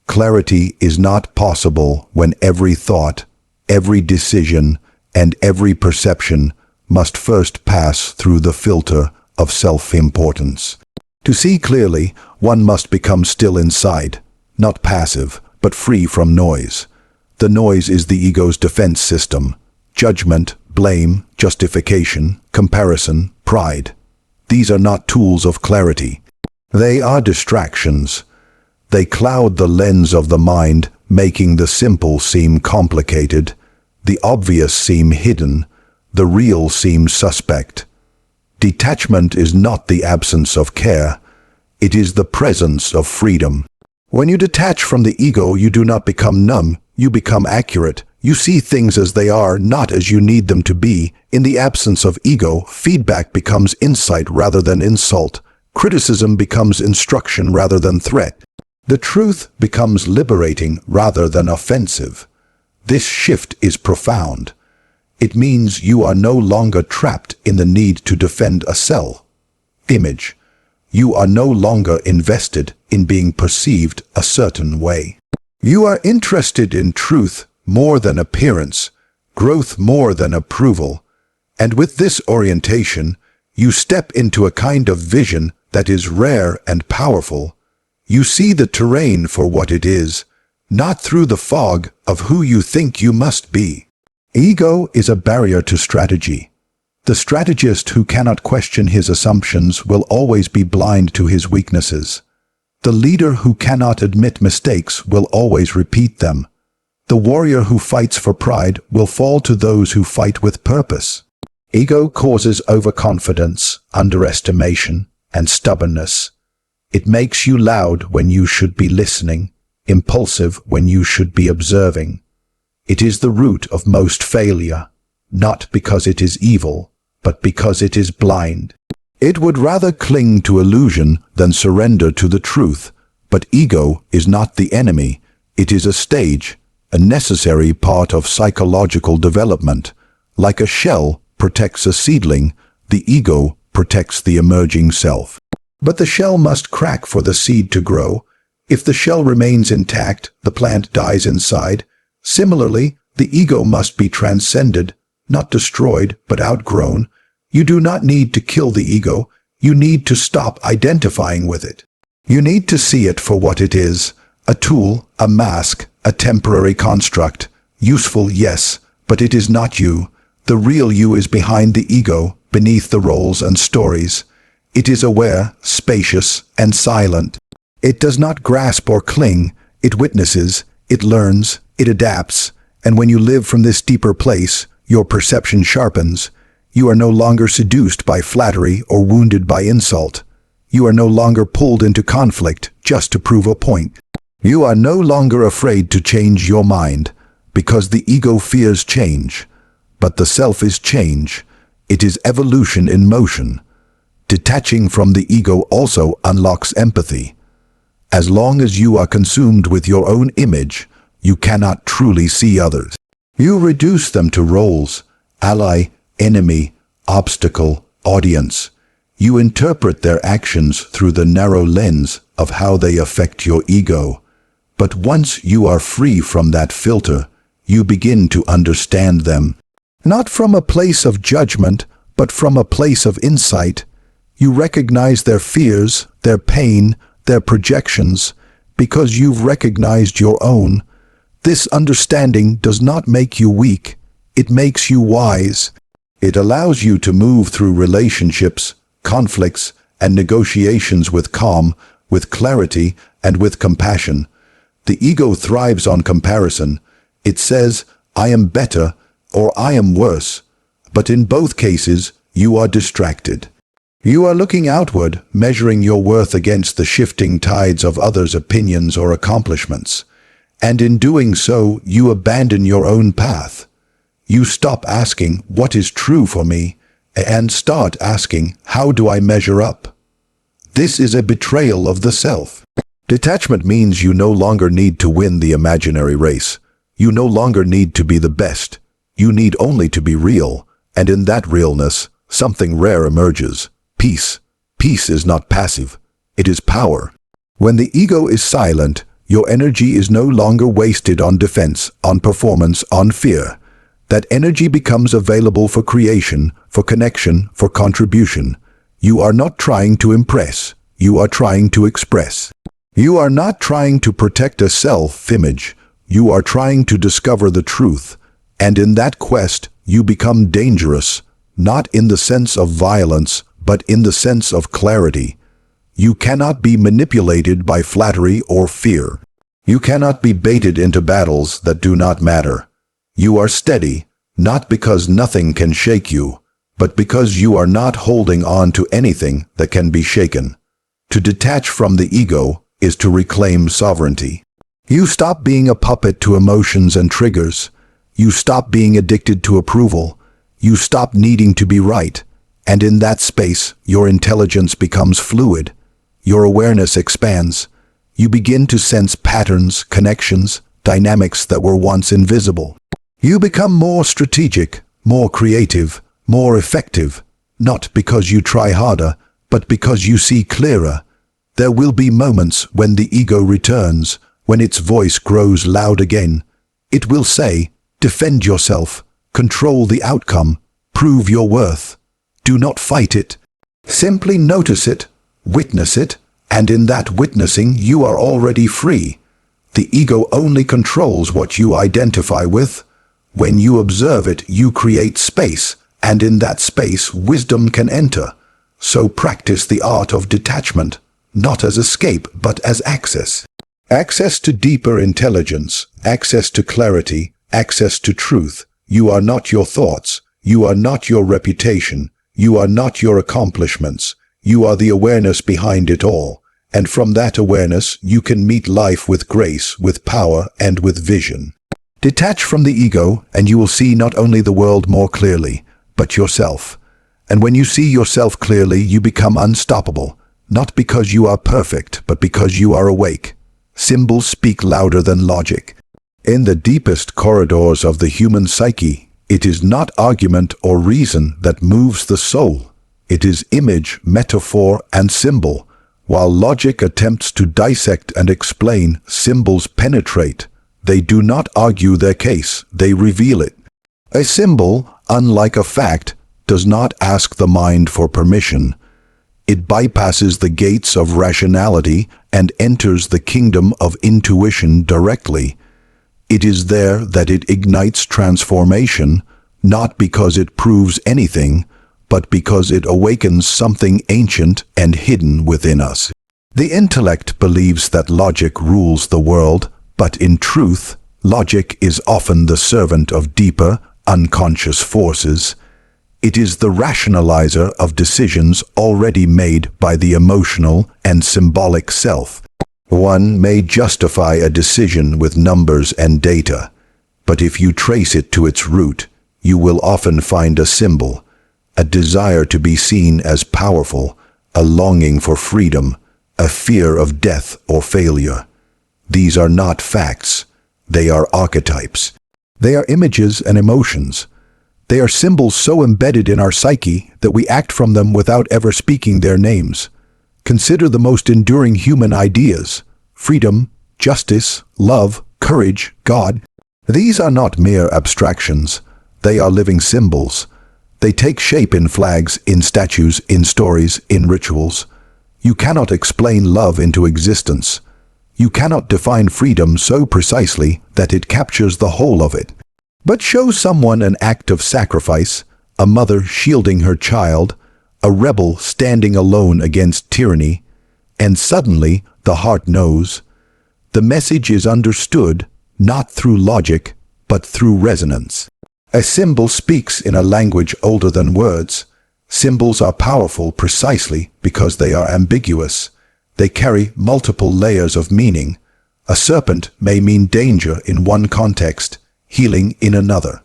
Clarity is not possible when every thought, every decision, and every perception must first pass through the filter of self-importance. To see clearly, one must become still inside, not passive, but free from noise. The noise is the ego's defense system: judgment, blame, justification, comparison, pride. These are not tools of clarity. They are distractions. They cloud the lens of the mind, making the simple seem complicated, the obvious seem hidden, the real seems suspect. Detachment is not the absence of care. It is the presence of freedom. When you detach from the ego, you do not become numb, you become accurate. You see things as they are, not as you need them to be. In the absence of ego, feedback becomes insight rather than insult. Criticism becomes instruction rather than threat. The truth becomes liberating rather than offensive. This shift is profound. It means you are no longer trapped in the need to defend a self-image. You are no longer invested in being perceived a certain way. You are interested in truth more than appearance, growth more than approval. And with this orientation, you step into a kind of vision that is rare and powerful. You see the terrain for what it is, not through the fog of who you think you must be. Ego is a barrier to strategy. The strategist who cannot question his assumptions will always be blind to his weaknesses. The leader who cannot admit mistakes will always repeat them. The warrior who fights for pride will fall to those who fight with purpose. Ego causes overconfidence, underestimation, and stubbornness. It makes you loud when you should be listening, impulsive when you should be observing. It is the root of most failure, not because it is evil, but because it is blind. It would rather cling to illusion than surrender to the truth. But ego is not the enemy. It is a stage, a necessary part of psychological development. Like a shell protects a seedling, the ego protects the emerging self. But the shell must crack for the seed to grow. If the shell remains intact, the plant dies inside. Similarly, the ego must be transcended, not destroyed, but outgrown. You do not need to kill the ego. You need to stop identifying with it. You need to see it for what it is: a tool, a mask, a temporary construct. Useful, yes, but it is not you. The real you is behind the ego, beneath the roles and stories. It is aware, spacious, and silent. It does not grasp or cling. It witnesses, it learns, it adapts. And when you live from this deeper place, your perception sharpens. You are no longer seduced by flattery or wounded by insult. You are no longer pulled into conflict just to prove a point. You are no longer afraid to change your mind, because the ego fears change. But the self is change. It is evolution in motion. Detaching from the ego also unlocks empathy. As long as you are consumed with your own image, you cannot truly see others. You reduce them to roles: ally, enemy, obstacle, audience. You interpret their actions through the narrow lens of how they affect your ego. But once you are free from that filter, you begin to understand them. Not from a place of judgment, but from a place of insight. You recognize their fears, their pain, their projections, because you've recognized your own. This understanding does not make you weak. It makes you wise. It allows you to move through relationships, conflicts, and negotiations with calm, with clarity, and with compassion. The ego thrives on comparison. It says, "I am better," or "I am worse." But in both cases, you are distracted. You are looking outward, measuring your worth against the shifting tides of others' opinions or accomplishments. And in doing so, you abandon your own path. You stop asking, what is true for me, and start asking, how do I measure up? This is a betrayal of the self. Detachment means you no longer need to win the imaginary race. You no longer need to be the best. You need only to be real, and in that realness, something rare emerges. Peace. Peace is not passive. It is power. When the ego is silent, your energy is no longer wasted on defense, on performance, on fear. That energy becomes available for creation, for connection, for contribution. You are not trying to impress. You are trying to express. You are not trying to protect a self-image. You are trying to discover the truth. And in that quest, you become dangerous, not in the sense of violence, but in the sense of clarity. You cannot be manipulated by flattery or fear. You cannot be baited into battles that do not matter. You are steady, not because nothing can shake you, but because you are not holding on to anything that can be shaken. To detach from the ego is to reclaim sovereignty. You stop being a puppet to emotions and triggers. You stop being addicted to approval. You stop needing to be right. And in that space, your intelligence becomes fluid. Your awareness expands. You begin to sense patterns, connections, dynamics that were once invisible. You become more strategic, more creative, more effective, not because you try harder, but because you see clearer. There will be moments when the ego returns, when its voice grows loud again. It will say, defend yourself, control the outcome, prove your worth. Do not fight it. Simply notice it, witness it, and in that witnessing you are already free. The ego only controls what you identify with. When you observe it, you create space, and in that space wisdom can enter. So practice the art of detachment, not as escape, but as access. Access to deeper intelligence, access to clarity, access to truth. You are not your thoughts. You are not your reputation. You are not your accomplishments. You are the awareness behind it all. And from that awareness, you can meet life with grace, with power, and with vision. Detach from the ego, and you will see not only the world more clearly, but yourself. And when you see yourself clearly, you become unstoppable, not because you are perfect, but because you are awake. Symbols speak louder than logic. In the deepest corridors of the human psyche, it is not argument or reason that moves the soul. It is image, metaphor, and symbol. While logic attempts to dissect and explain, symbols penetrate. They do not argue their case, they reveal it. A symbol, unlike a fact, does not ask the mind for permission. It bypasses the gates of rationality and enters the kingdom of intuition directly. It is there that it ignites transformation, not because it proves anything, but because it awakens something ancient and hidden within us. The intellect believes that logic rules the world, but in truth, logic is often the servant of deeper, unconscious forces. It is the rationalizer of decisions already made by the emotional and symbolic self. One may justify a decision with numbers and data, but if you trace it to its root, you will often find a symbol, a desire to be seen as powerful, a longing for freedom, a fear of death or failure. These are not facts. They are archetypes. They are images and emotions. They are symbols so embedded in our psyche that we act from them without ever speaking their names. Consider the most enduring human ideas: freedom, justice, love, courage, God. These are not mere abstractions. They are living symbols. They take shape in flags, in statues, in stories, in rituals. You cannot explain love into existence. You cannot define freedom so precisely that it captures the whole of it. But show someone an act of sacrifice, a mother shielding her child, a rebel standing alone against tyranny, and suddenly the heart knows. The message is understood, not through logic, but through resonance. A symbol speaks in a language older than words. Symbols are powerful precisely because they are ambiguous. They carry multiple layers of meaning. A serpent may mean danger in one context, healing in another.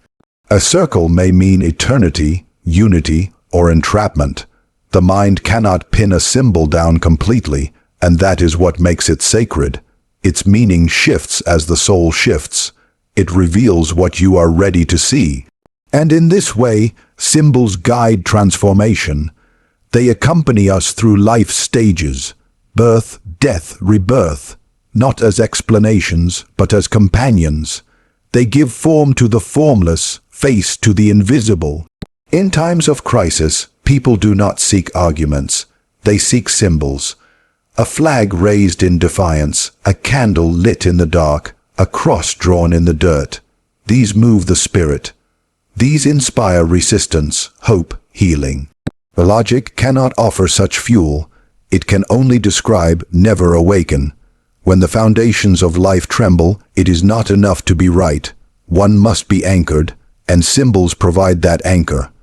A circle may mean eternity, unity, or entrapment. The mind cannot pin a symbol down completely, and that is what makes it sacred. Its meaning shifts as the soul shifts. It reveals what you are ready to see. And in this way, symbols guide transformation. They accompany us through life's stages, birth, death, rebirth, not as explanations, but as companions. They give form to the formless, face to the invisible. In times of crisis, people do not seek arguments. They seek symbols. A flag raised in defiance, a candle lit in the dark, a cross drawn in the dirt. These move the spirit. These inspire resistance, hope, healing. The logic cannot offer such fuel. It can only describe, never awaken. When the foundations of life tremble, it is not enough to be right. One must be anchored, and symbols provide that anchor.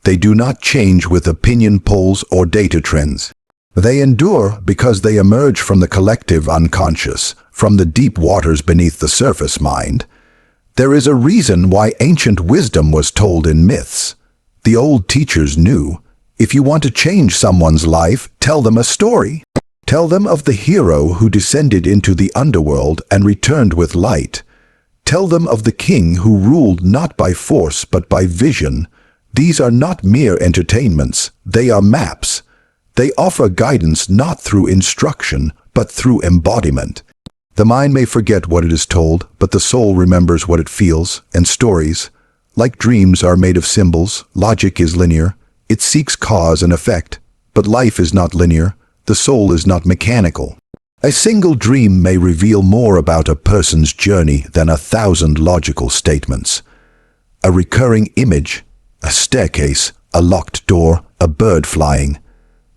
They do not change with opinion polls or data trends. They endure because they emerge from the collective unconscious, from the deep waters beneath the surface mind. There is a reason why ancient wisdom was told in myths. The old teachers knew, if you want to change someone's life, tell them a story. Tell them of the hero who descended into the underworld and returned with light. Tell them of the king who ruled not by force but by vision. These are not mere entertainments, they are maps. They offer guidance not through instruction, but through embodiment. The mind may forget what it is told, but the soul remembers what it feels, and stories, like dreams, are made of symbols. Logic is linear. It seeks cause and effect. But life is not linear. The soul is not mechanical. A single dream may reveal more about a person's journey than 1,000 logical statements. A recurring image, a staircase, a locked door, a bird flying,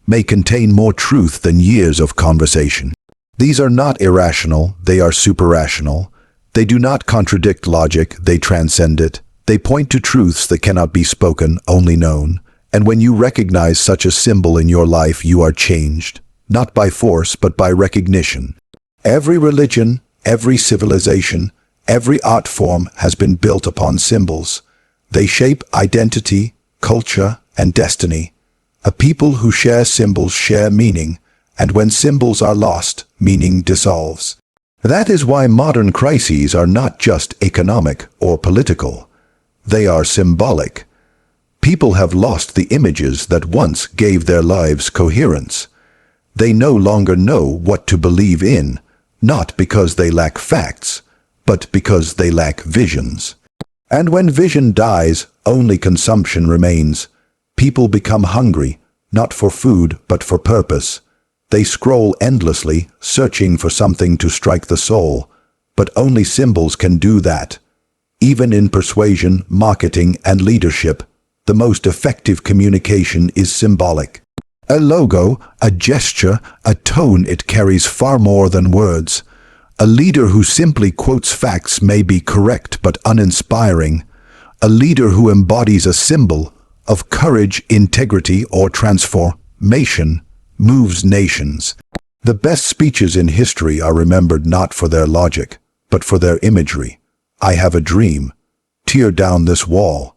may contain more truth than years of conversation. These are not irrational, they are superrational. They do not contradict logic, they transcend it. They point to truths that cannot be spoken, only known. And when you recognize such a symbol in your life, you are changed, not by force, but by recognition. Every religion, every civilization, every art form has been built upon symbols. They shape identity, culture, and destiny. A people who share symbols share meaning, and when symbols are lost, meaning dissolves. That is why modern crises are not just economic or political. They are symbolic. People have lost the images that once gave their lives coherence. They no longer know what to believe in, not because they lack facts, but because they lack visions. And when vision dies, only consumption remains. People become hungry, not for food, but for purpose. They scroll endlessly, searching for something to strike the soul. But only symbols can do that. Even in persuasion, marketing, and leadership, the most effective communication is symbolic. A logo, a gesture, a tone, it carries far more than words. A leader who simply quotes facts may be correct but uninspiring. A leader who embodies a symbol of courage, integrity, or transformation moves nations. The best speeches in history are remembered not for their logic, but for their imagery. I have a dream. Tear down this wall.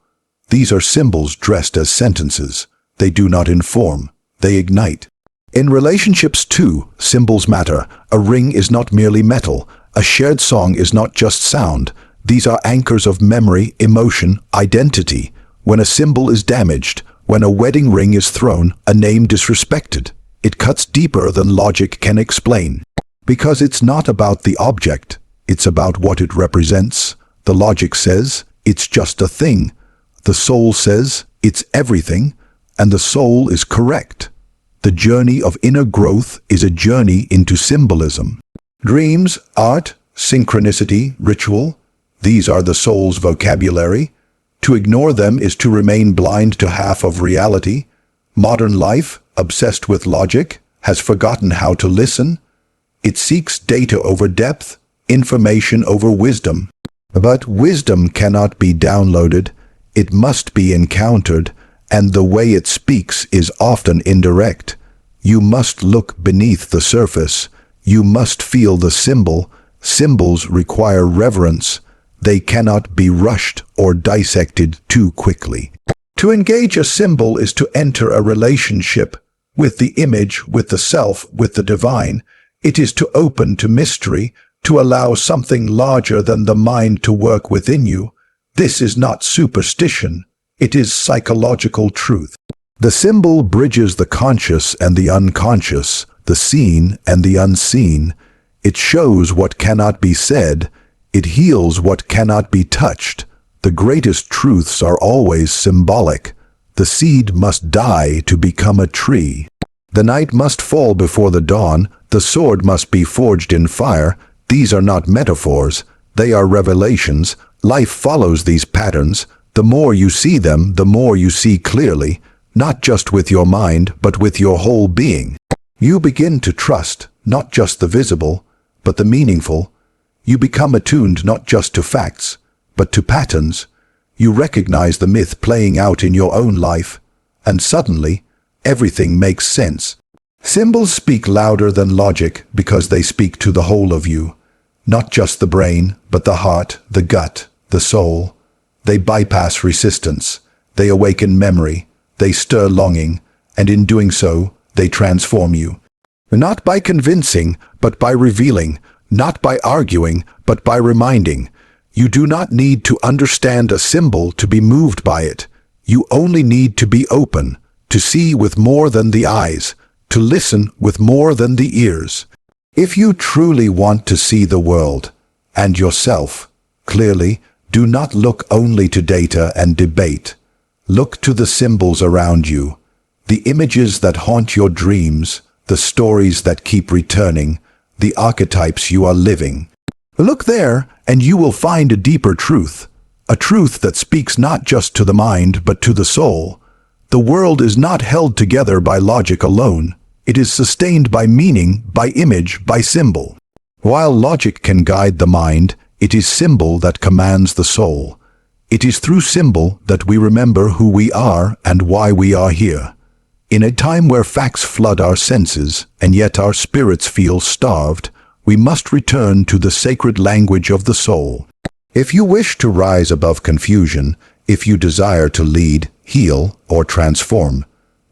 These are symbols dressed as sentences. They do not inform. They ignite. In relationships too, symbols matter. A ring is not merely metal. A shared song is not just sound. These are anchors of memory, emotion, identity. When a symbol is damaged, when a wedding ring is thrown, a name disrespected, it cuts deeper than logic can explain. Because it's not about the object, it's about what it represents. The logic says, it's just a thing. The soul says, it's everything, and the soul is correct. The journey of inner growth is a journey into symbolism. Dreams, art, synchronicity, ritual, these are the soul's vocabulary. To ignore them is to remain blind to half of reality. Modern life, obsessed with logic, has forgotten how to listen. It seeks data over depth, information over wisdom. But wisdom cannot be downloaded. It must be encountered, and the way it speaks is often indirect. You must look beneath the surface. You must feel the symbol. Symbols require reverence. They cannot be rushed or dissected too quickly. To engage a symbol is to enter a relationship with the image, with the self, with the divine. It is to open to mystery, to allow something larger than the mind to work within you. This is not superstition. It is psychological truth. The symbol bridges the conscious and the unconscious, the seen and the unseen. It shows what cannot be said. It heals what cannot be touched. The greatest truths are always symbolic. The seed must die to become a tree. The night must fall before the dawn. The sword must be forged in fire. These are not metaphors. They are revelations. Life follows these patterns. The more you see them, the more you see clearly, not just with your mind, but with your whole being. You begin to trust not just the visible, but the meaningful. You become attuned not just to facts, but to patterns. You recognize the myth playing out in your own life, and suddenly, everything makes sense. Symbols speak louder than logic because they speak to the whole of you, not just the brain, but the heart, the gut, the soul. They bypass resistance. They awaken memory. They stir longing, and in doing so, they transform you. Not by convincing, but by revealing. Not by arguing, but by reminding. You do not need to understand a symbol to be moved by it. You only need to be open, to see with more than the eyes, to listen with more than the ears. If you truly want to see the world, and yourself, clearly, do not look only to data and debate. Look to the symbols around you, the images that haunt your dreams, the stories that keep returning, the archetypes you are living. Look there, and you will find a deeper truth, a truth that speaks not just to the mind, but to the soul. The world is not held together by logic alone. It is sustained by meaning, by image, by symbol. While logic can guide the mind, it is symbol that commands the soul. It is through symbol that we remember who we are and why we are here. In a time where facts flood our senses, and yet our spirits feel starved, we must return to the sacred language of the soul. If you wish to rise above confusion, if you desire to lead, heal, or transform,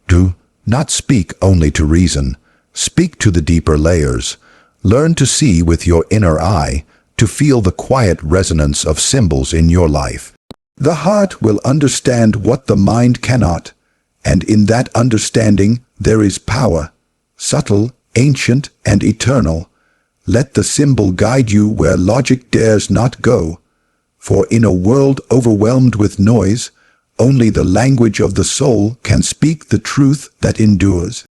do not speak only to reason. Speak to the deeper layers. Learn to see with your inner eye, to feel the quiet resonance of symbols in your life. The heart will understand what the mind cannot, and in that understanding there is power, subtle, ancient, and eternal. Let the symbol guide you where logic dares not go, for in a world overwhelmed with noise, only the language of the soul can speak the truth that endures.